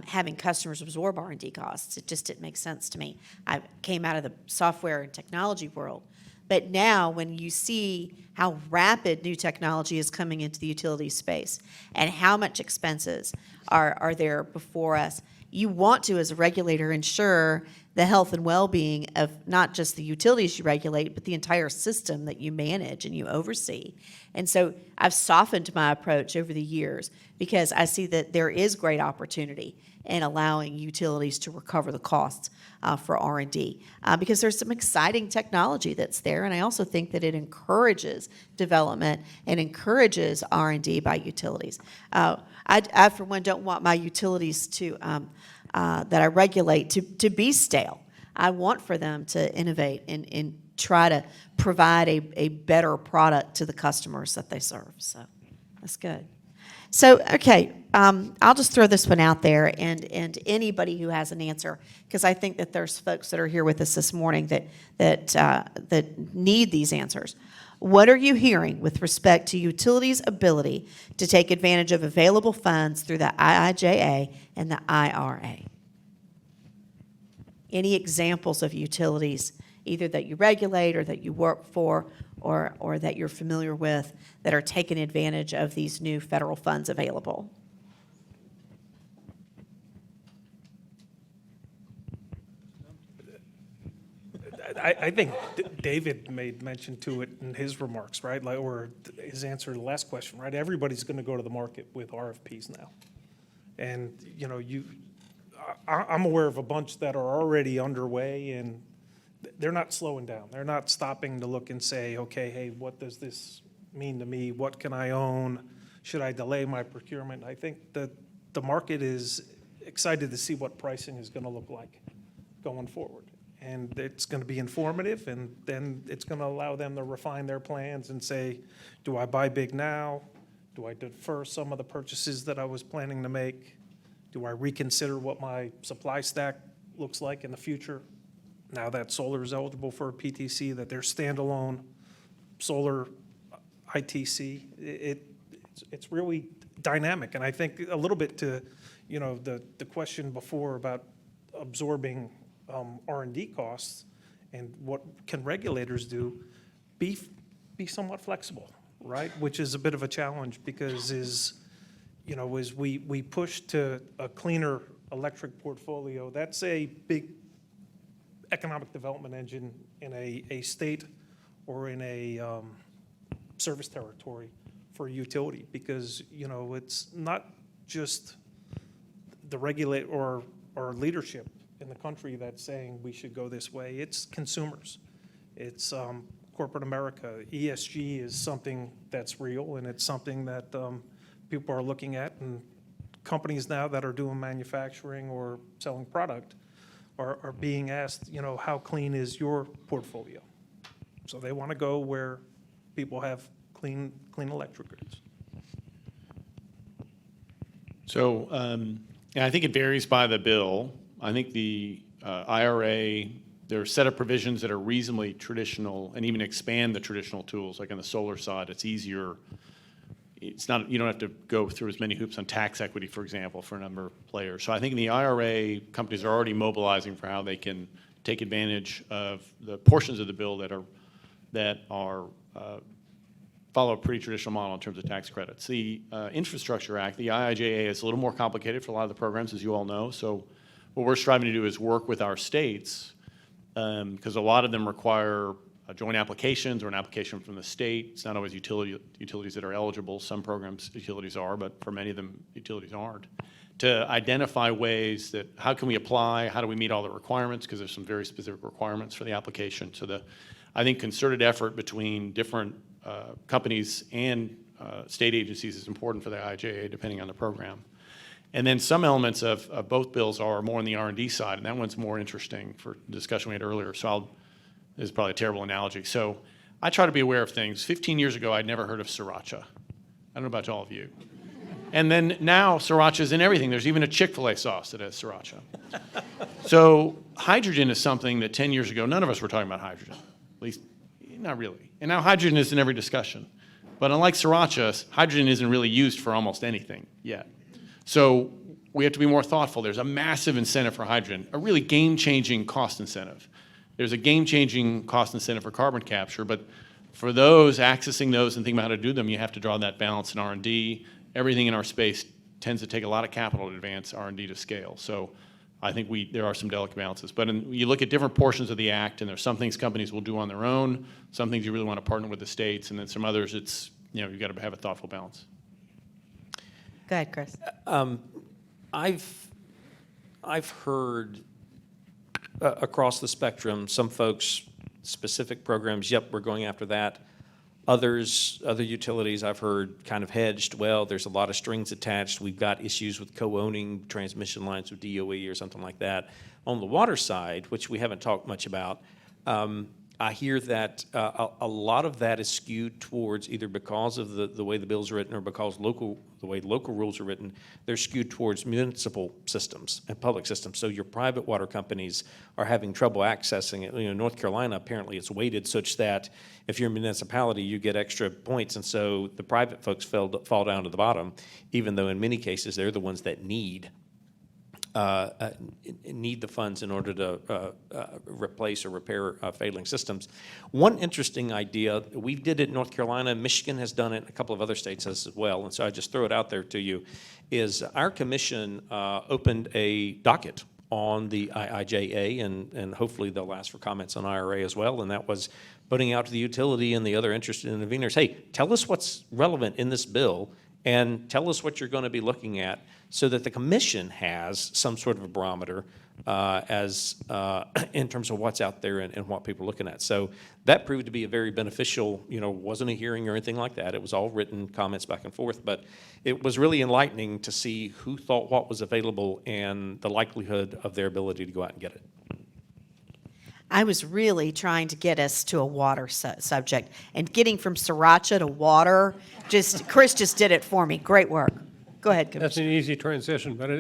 having customers absorb R&D costs. It just didn't make sense to me. I came out of the software and technology world. But now when you see how rapid new technology is coming into the utility space and how much expenses are there before us, you want to, as a regulator, ensure the health and well-being of not just the utilities you regulate, but the entire system that you manage and you oversee. And so I've softened my approach over the years because I see that there is great opportunity in allowing utilities to recover the costs for R&D because there's some exciting technology that's there, and I also think that it encourages development and encourages R&D by utilities. I for one, don't want my utilities to that I regulate to be stale. I want for them to innovate and try to provide a better product to the customers that they serve. So that's good. So, okay, I'll just throw this one out there, and anybody who has an answer, because I think that there's folks that are here with us this morning that need these answers. What are you hearing with respect to utilities' ability to take advantage of available funds through the IIJA and the IRA? Any examples of utilities, either that you regulate or that you work for or that you're familiar with, that are taking advantage of these new federal funds available? I think David made mention to it in his remarks, right? Like, or his answer to the last question, right? Everybody's going to go to the market with RFPs now. And, you know, I'm aware of a bunch that are already underway, and they're not slowing down. They're not stopping to look and say, okay, hey, what does this mean to me? What can I own? Should I delay my procurement? I think that the market is excited to see what pricing is going to look like going forward. And it's going to be informative, and then it's going to allow them to refine their plans and say, do I buy big now? Do I defer some of the purchases that I was planning to make? Do I reconsider what my supply stack looks like in the future? Now that solar is eligible for a PTC, that they're standalone solar ITC, it's really dynamic. And I think a little bit to, you know, the question before about absorbing R&D costs and what can regulators do, be somewhat flexible, right? Which is a bit of a challenge because as we push to a cleaner electric portfolio, that's a big economic development engine in a state or in a service territory for a utility because, you know, it's not just the regulator or leadership in the country that's saying we should go this way. It's consumers. It's corporate America. ESG is something that's real, and it's something that people are looking at, and companies now that are doing manufacturing or selling product are being asked, you know, how clean is your portfolio? So they want to go where people have clean electric grids. So yeah, I think it varies by the bill. I think the IRA, there are a set of provisions that are reasonably traditional and even expand the traditional tools. Like on the solar side, it's easier. It's not, you don't have to go through as many hoops on tax equity, for example, for a number of players. So I think in the IRA, companies are already mobilizing for how they can take advantage of the portions of the bill that are follow a pretty traditional model in terms of tax credits. The Infrastructure Act, the IIJA, is a little more complicated for a lot of the programs, as you all know. So what we're striving to do is work with our states, because a lot of them require joint applications or an application from the state. It's not always utilities that are eligible. Some programs utilities are, but for many of them utilities aren't. To identify ways that how can we apply, how do we meet all the requirements, because there's some very specific requirements for the application. So I think concerted effort between different companies and state agencies is important for the IIJA, depending on the program. And then some elements of both bills are more on the R&D side, and that one's more interesting for the discussion we had earlier. So this is probably a terrible analogy. So I try to be aware of things. 15 years ago, I'd never heard of sriracha. I don't know about all of you. And then now sriracha's in everything. There's even a Chick-fil-A sauce that has sriracha. So hydrogen is something that 10 years ago, none of us were talking about hydrogen. At least, not really. And now hydrogen is in every discussion. But unlike sriracha, hydrogen isn't really used for almost anything yet. So we have to be more thoughtful. There's a massive incentive for hydrogen, a really game-changing cost incentive. There's a game-changing cost incentive for carbon capture, but for those, accessing those and thinking about how to do them, you have to draw that balance in R&D. Everything in our space tends to take a lot of capital to advance R&D to scale. So I think there are some delicate balances. But you look at different portions of the act, and there's some things companies will do on their own, some things you really want to partner with the states, and then some others it's, you've got to have a thoughtful balance. Go ahead, Chris. I've heard across the spectrum, some folks, specific programs, yep, we're going after that. Others, other utilities I've heard kind of hedged, well, there's a lot of strings attached. We've got issues with co-owning transmission lines with DOE or something like that. On the water side, which we haven't talked much about, I hear that a lot of that is skewed towards either because of the way the bill's written or because the way local rules are written, they're skewed towards municipal systems and public systems. So your private water companies are having trouble accessing it. North Carolina, apparently it's weighted such that if you're a municipality, you get extra points. And so the private folks fall down to the bottom, even though in many cases they're the ones that need the funds in order to replace or repair failing systems. One interesting idea, we did it in North Carolina, Michigan has done it, a couple of other states as well, and so I just throw it out there to you, is our commission opened a docket on the IIJA, and hopefully they'll ask for comments on IRA as well, and that was putting out to the utility and the other interested interveners, hey, tell us what's relevant in this bill, and tell us what you're going to be looking at, so that the commission has some sort of a barometer in terms of what's out there and what people are looking at. So that proved to be a very beneficial, wasn't a hearing or anything like that. It was all written comments back and forth, but it was really enlightening to see who thought what was available and the likelihood of their ability to go out and get it. I was really trying to get us to a water subject, and getting from sriracha to water, Chris just did it for me. Great work. Go ahead, That's Commissioner. an easy transition, but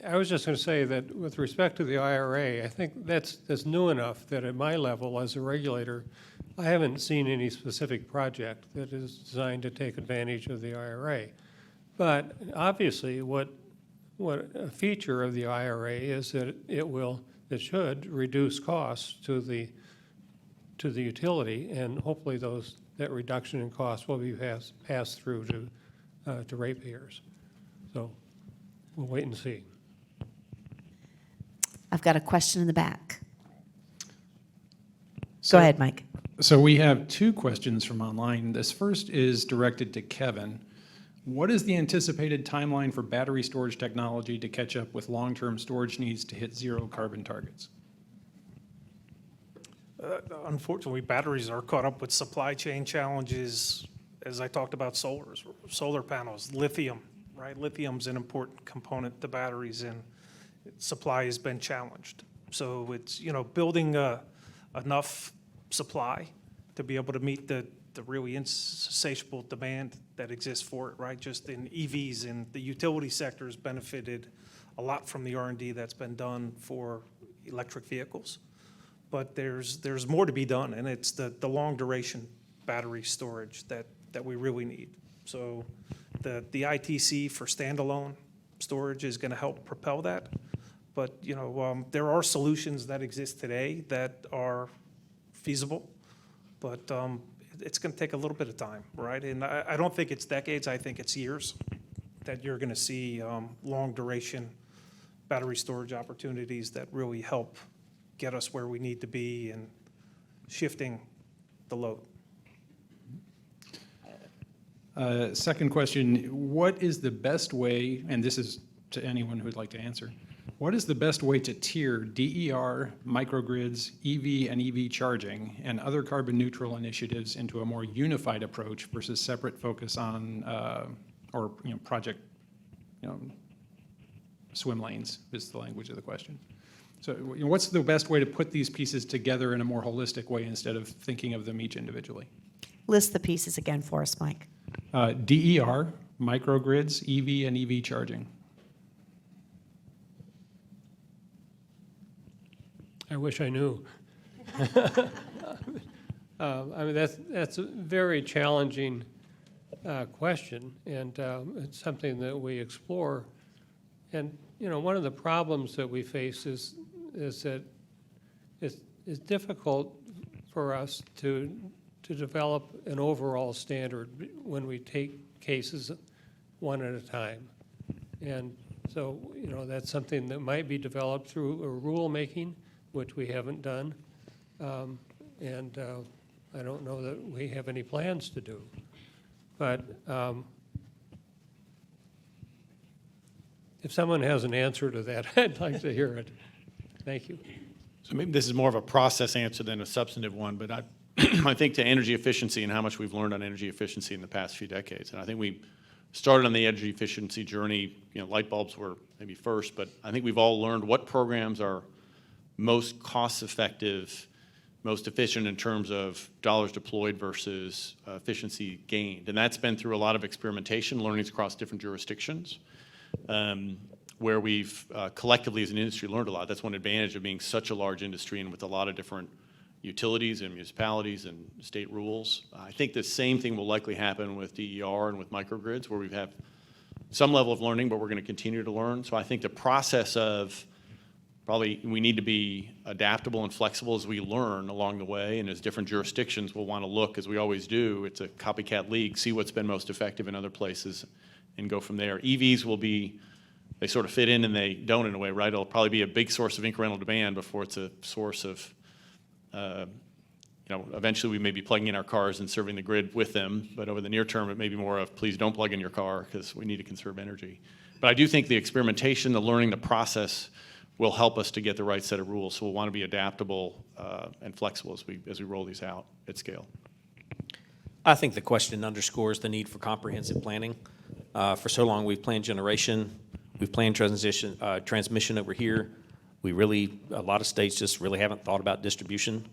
I was just going to say that with respect to the IRA, I think that's new enough that at my level as a regulator, I haven't seen any specific project that is designed to take advantage of the IRA. But obviously, what a feature of the IRA is that it should reduce costs to the utility, and hopefully that reduction in costs will be passed through to ratepayers. So we'll wait and see. I've got a question in the back. Go ahead, Mike. So we have two questions from online. This first is directed to Kevin. What is the anticipated timeline for battery storage technology to catch up with long-term storage needs to hit zero carbon targets? Unfortunately, batteries are caught up with supply chain challenges, as I talked about solar panels, lithium, right? Lithium's an important component to batteries, and supply has been challenged. So it's, building enough supply to be able to meet the really insatiable demand that exists for it, right? Just in EVs, and the utility sector has benefited a lot from the R&D that's been done for electric vehicles. But there's more to be done, and it's the long duration battery storage that we really need. So the ITC for standalone storage is going to help propel that. But there are solutions that exist today that are feasible, but it's going to take a little bit of time, right? And I don't think it's decades. I think it's years that you're going to see long duration battery storage opportunities that really help get us where we need to be and shifting the load. Second question, what is the best way, and this is to anyone who would like to answer, what is the best way to tier DER, microgrids, EV and EV charging, and other carbon neutral initiatives into a more unified approach versus separate focus on, project, swim lanes is the language of the question. So what's the best way to put these pieces together in a more holistic way instead of thinking of them each individually? List the pieces again for us, Mike. DER, microgrids, EV and EV charging. I wish I knew. That's a very challenging question, and it's something that we explore. And one of the problems that we face is that it's difficult for us to develop an overall standard when we take cases one at a time. And So, you know, that's something that might be developed through a rulemaking, which we haven't done. And I don't know that we have any plans to do. But if someone has an answer to that, I'd like to hear it. Thank you. So maybe this is more of a process answer than a substantive one, but I think to energy efficiency and how much we've learned on energy efficiency in the past few decades. And I think we started on the energy efficiency journey, you know, light bulbs were maybe first, but I think we've all learned what programs are most cost-effective, most efficient in terms of dollars deployed versus efficiency gained. And that's been through a lot of experimentation, learnings across different jurisdictions, where we've collectively as an industry learned a lot. That's one advantage of being such a large industry and with a lot of different utilities and municipalities and state rules. I think the same thing will likely happen with DER and with microgrids, where we've had some level of learning, but we're going to continue to learn. So I think the process of probably we need to be adaptable and flexible as we learn along the way, and as different jurisdictions will want to look, as we always do, it's a copycat league, see what's been most effective in other places and go from there. EVs will be, they sort of fit in and they don't in a way, right? It'll probably be a big source of incremental demand before it's a source of, you know, eventually we may be plugging in our cars and serving the grid with them, but over the near term, it may be more of, please don't plug in your car because we need to conserve energy. But I do think the experimentation, the learning, the process will help us to get the right set of rules. So we'll want to be adaptable and flexible as we roll these out at scale. I think the question underscores the need for comprehensive planning. For so long, we've planned generation, we've planned transmission over here. We really, a lot of states just really haven't thought about distribution.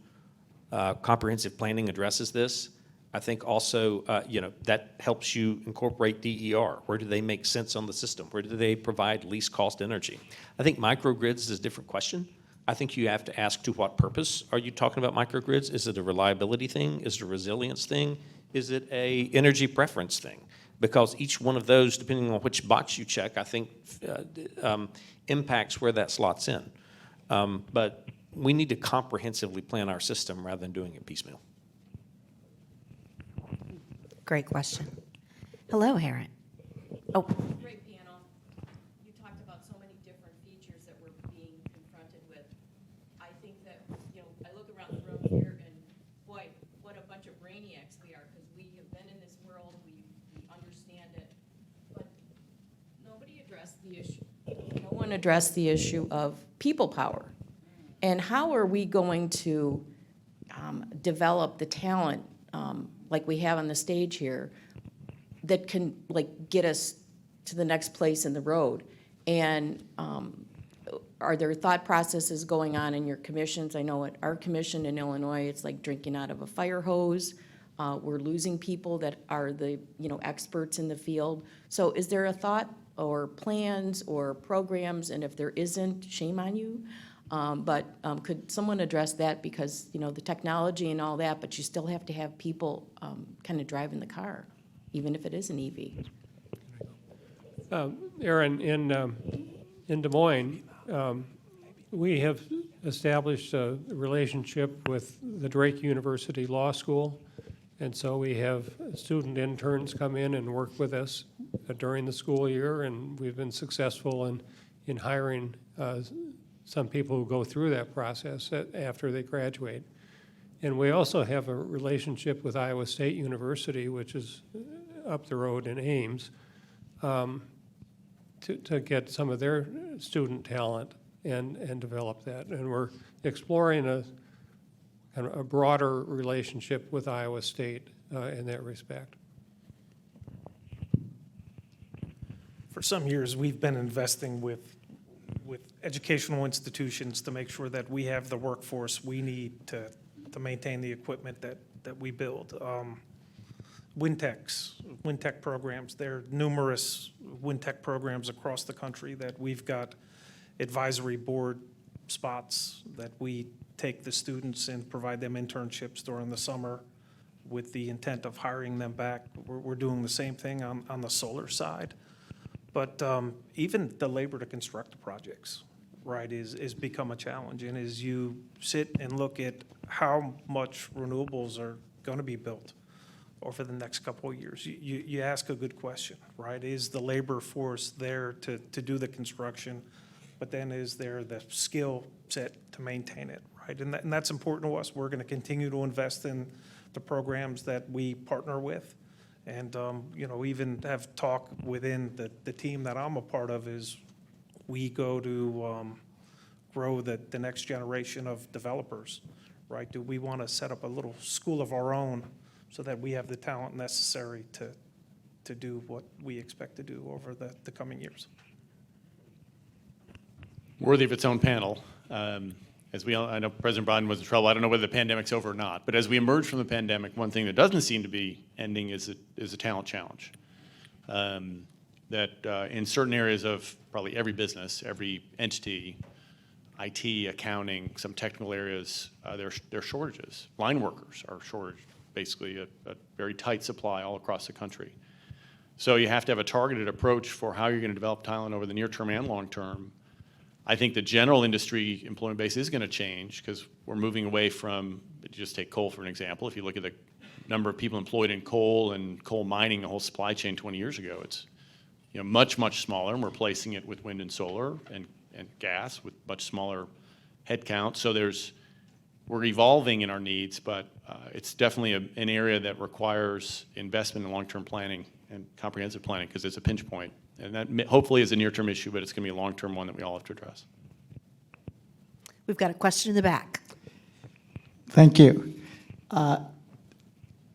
Comprehensive planning addresses this. I think also, you know, that helps you incorporate DER. Where do they make sense on the system? Where do they provide least cost energy? I think microgrids is a different question. I think you have to ask, to what purpose are you talking about microgrids? Is it a reliability thing? Is it a resilience thing? Is it a energy preference thing? Because each one of those, depending on which box you check, I think impacts where that slots in. But we need to comprehensively plan our system rather than doing it piecemeal. Great question. Hello, Harriet. Oh, Great panel. You talked about so many different features that we're being confronted with. I think that, you know, I look around the room here and boy, what a bunch of brainiacs we are, because we have been in this world, we understand it, but nobody addressed the issue. No one addressed the issue of people power. And how are we going to develop the talent like we have on the stage here that can like get us to the next place in the road? And are there thought processes going on in your commissions? I know at our commission in Illinois, it's like drinking out of a fire hose. We're losing people that are the, you know, experts in the field. So is there a thought or plans or programs? And if there isn't, shame on you. But could someone address that? Because, you know, the technology and all that, but you still have to have people kind of driving the car, even if it is an EV. Aaron, in Des Moines, we have established a relationship with the Drake University Law School. And so we have student interns come in and work with us during the school year, and we've been successful in hiring some people who go through that process after they graduate. And we also have a relationship with Iowa State University, which is up the road in Ames, to get some of their student talent and develop that. And we're exploring a kind of a broader relationship with Iowa State in that respect. For some years, we've been investing with educational institutions to make sure that we have the workforce we need to maintain the equipment that we build. Wind tech programs, there are numerous wind tech programs across the country that we've got advisory board spots that we take the students and provide them internships during the summer with the intent of hiring them back. We're doing the same thing on the solar side. But even the labor to construct the projects, right, is become a challenge. And as you sit and look at how much renewables are going to be built over the next couple of years. You ask a good question, right? Is the labor force there to do the construction, but then is there the skill set to maintain it, right? And that's important to us. We're going to continue to invest in the programs that we partner with. And, even have talk within the team that I'm a part of is we go to grow the next generation of developers, right? Do we want to set up a little school of our own so that we have the talent necessary to do what we expect to do over the coming years? Worthy of its own panel. As we all, I know President Biden was in trouble. I don't know whether the pandemic's over or not. But as we emerge from the pandemic, one thing that doesn't seem to be ending is a talent challenge. That in certain areas of probably every business, every entity, IT, accounting, some technical areas, there are shortages. Line workers are shortage, basically a very tight supply all across the country. So you have to have a targeted approach for how you're going to develop talent over the near term and long term. I think the general industry employment base is going to change because we're moving away from, just take coal for an example. If you look at the number of people employed in coal and coal mining, the whole supply chain 20 years ago, it's much, much smaller, and we're replacing it with wind and solar and gas with much smaller headcount. So we're evolving in our needs, but it's definitely an area that requires investment in long-term planning and comprehensive planning because it's a pinch point. And that hopefully is a near-term issue, but it's going to be a long-term one that we all have to address. We've got a question in the back. Thank you.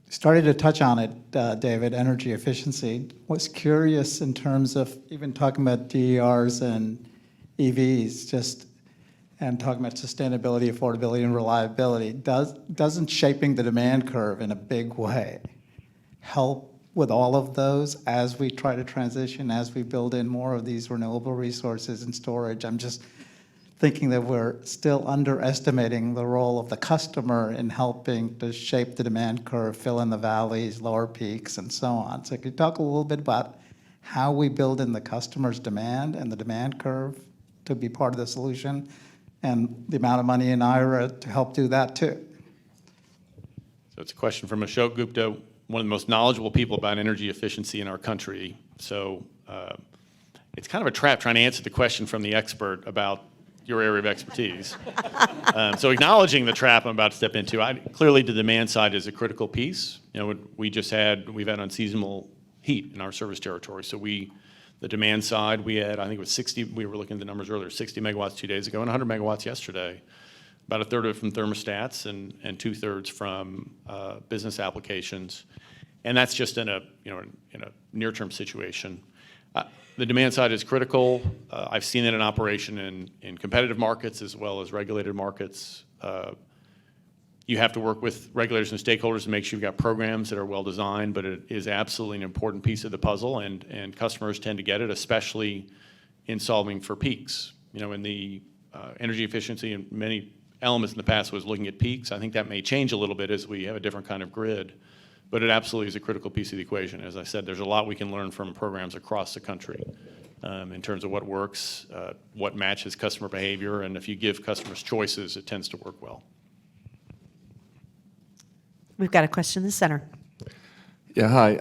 Started to touch on it, David, energy efficiency. Was curious in terms of even talking about DERs and EVs, and talking about sustainability, affordability, and reliability. Doesn't shaping the demand curve in a big way help with all of those as we try to transition, as we build in more of these renewable resources and storage? I'm just thinking that we're still underestimating the role of the customer in helping to shape the demand curve, fill in the valleys, lower peaks, and so on. So could you talk a little bit about how we build in the customer's demand and the demand curve to be part of the solution, and the amount of money in IRA to help do that too? So it's a question from Ashok Gupta, one of the most knowledgeable people about energy efficiency in our country. So it's kind of a trap trying to answer the question from the expert about your area of expertise. So acknowledging the trap I'm about to step into, clearly the demand side is a critical piece. We've had unseasonal heat in our service territory. So the demand side, we had, I think it was 60, we were looking at the numbers earlier, 60 megawatts 2 days ago and 100 megawatts yesterday. About a third of it from thermostats and 2/3 from business applications. And that's just in a near-term situation. The demand side is critical. I've seen it in operation in competitive markets as well as regulated markets. You have to work with regulators and stakeholders to make sure you've got programs that are well designed, but it is absolutely an important piece of the puzzle, and customers tend to get it, especially in solving for peaks. In the energy efficiency and many elements in the past was looking at peaks. I think that may change a little bit as we have a different kind of grid, but it absolutely is a critical piece of the equation. As I said, there's a lot we can learn from programs across the country in terms of what works, what matches customer behavior, and if you give customers choices, it tends to work well. We've got a question in the center. Yeah, hi.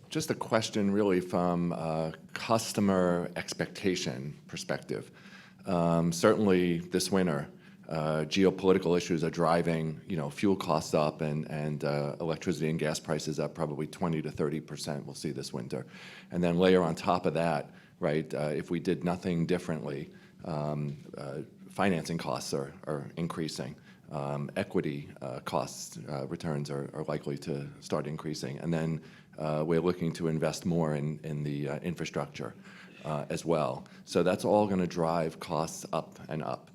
Just a question really from a customer expectation perspective. Certainly this winter, geopolitical issues are driving, fuel costs up and electricity and gas prices up probably 20 to 30% we'll see this winter. And then layer on top of that, right, if we did nothing differently, financing costs are increasing. Equity costs, returns are likely to start increasing. And then we're looking to invest more in the infrastructure as well. So that's all going to drive costs up and up.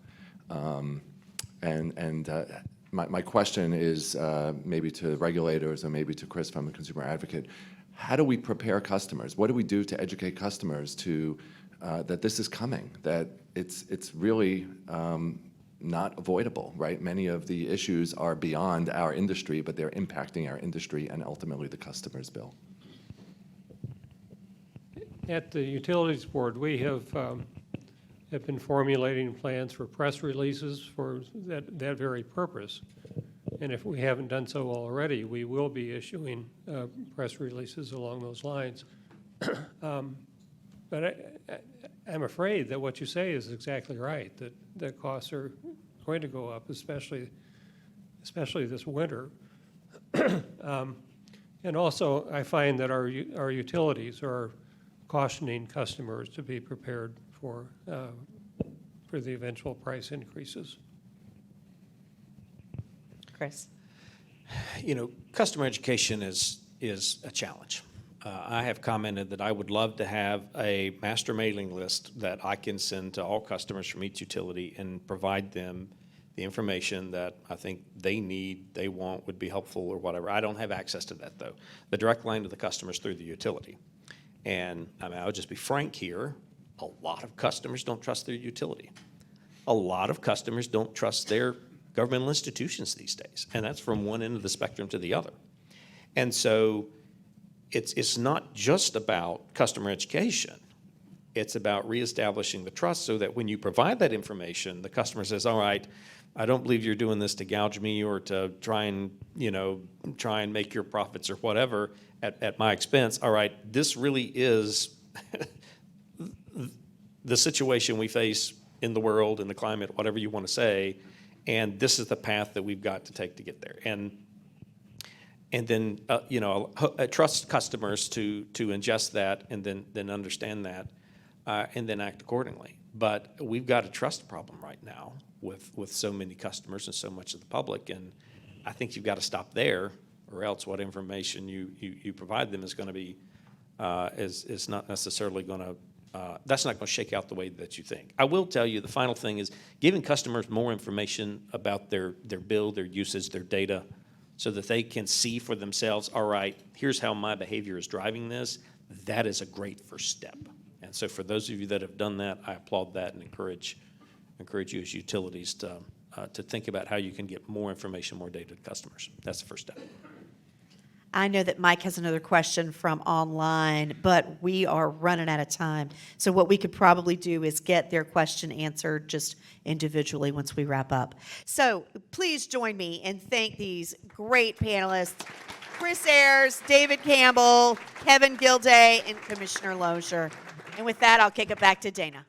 My question is maybe to the regulators or maybe to Chris from the Consumer Advocate, how do we prepare customers? What do we do to educate customers to that this is coming, that it's really not avoidable, right? Many of the issues are beyond our industry, but they're impacting our industry and ultimately the customer's bill. At the Utilities Board, we have been formulating plans for press releases for that very purpose. And if we haven't done so already, we will be issuing press releases along those lines. But I'm afraid that what you say is exactly right, that costs are going to go up, especially this winter. And also, I find that our utilities are cautioning customers to be prepared for the eventual price increases. Chris? Customer education is a challenge. I have commented that I would love to have a master mailing list that I can send to all customers from each utility and provide them the information that I think they need, they want, would be helpful or whatever. I don't have access to that, though. The direct line to the customer is through the utility. And I'll just be frank here, a lot of customers don't trust their utility. A lot of customers don't trust their governmental institutions these days, and that's from one end of the spectrum to the other. And so it's not just about customer education. It's about reestablishing the trust so that when you provide that information, the customer says, all right, I don't believe you're doing this to gouge me or to try and make your profits or whatever at my expense. All right, this really is the situation we face in the world, in the climate, whatever you want to say, and this is the path that we've got to take to get there. And then trust customers to ingest that and then understand that and then act accordingly. But we've got a trust problem right now with so many customers and so much of the public, and I think you've got to stop there, or else what information you provide them is going to be is not necessarily going to that's not going to shake out the way that you think. I will tell you the final thing is giving customers more information about their bill, their usage, their data, so that they can see for themselves, all right, here's how my behavior is driving this. That is a great first step. And so for those of you that have done that, I applaud that and encourage you as utilities to think about how you can get more information, more data to customers. That's the first step. I know that Mike has another question from online, but we are running out of time. So what we could probably do is get their question answered just individually once we wrap up. So please join me and thank these great panelists, Chris Ayres, David Campbell, Kevin Gildea, and Commissioner Lozier. And with that, I'll kick it back to Dana.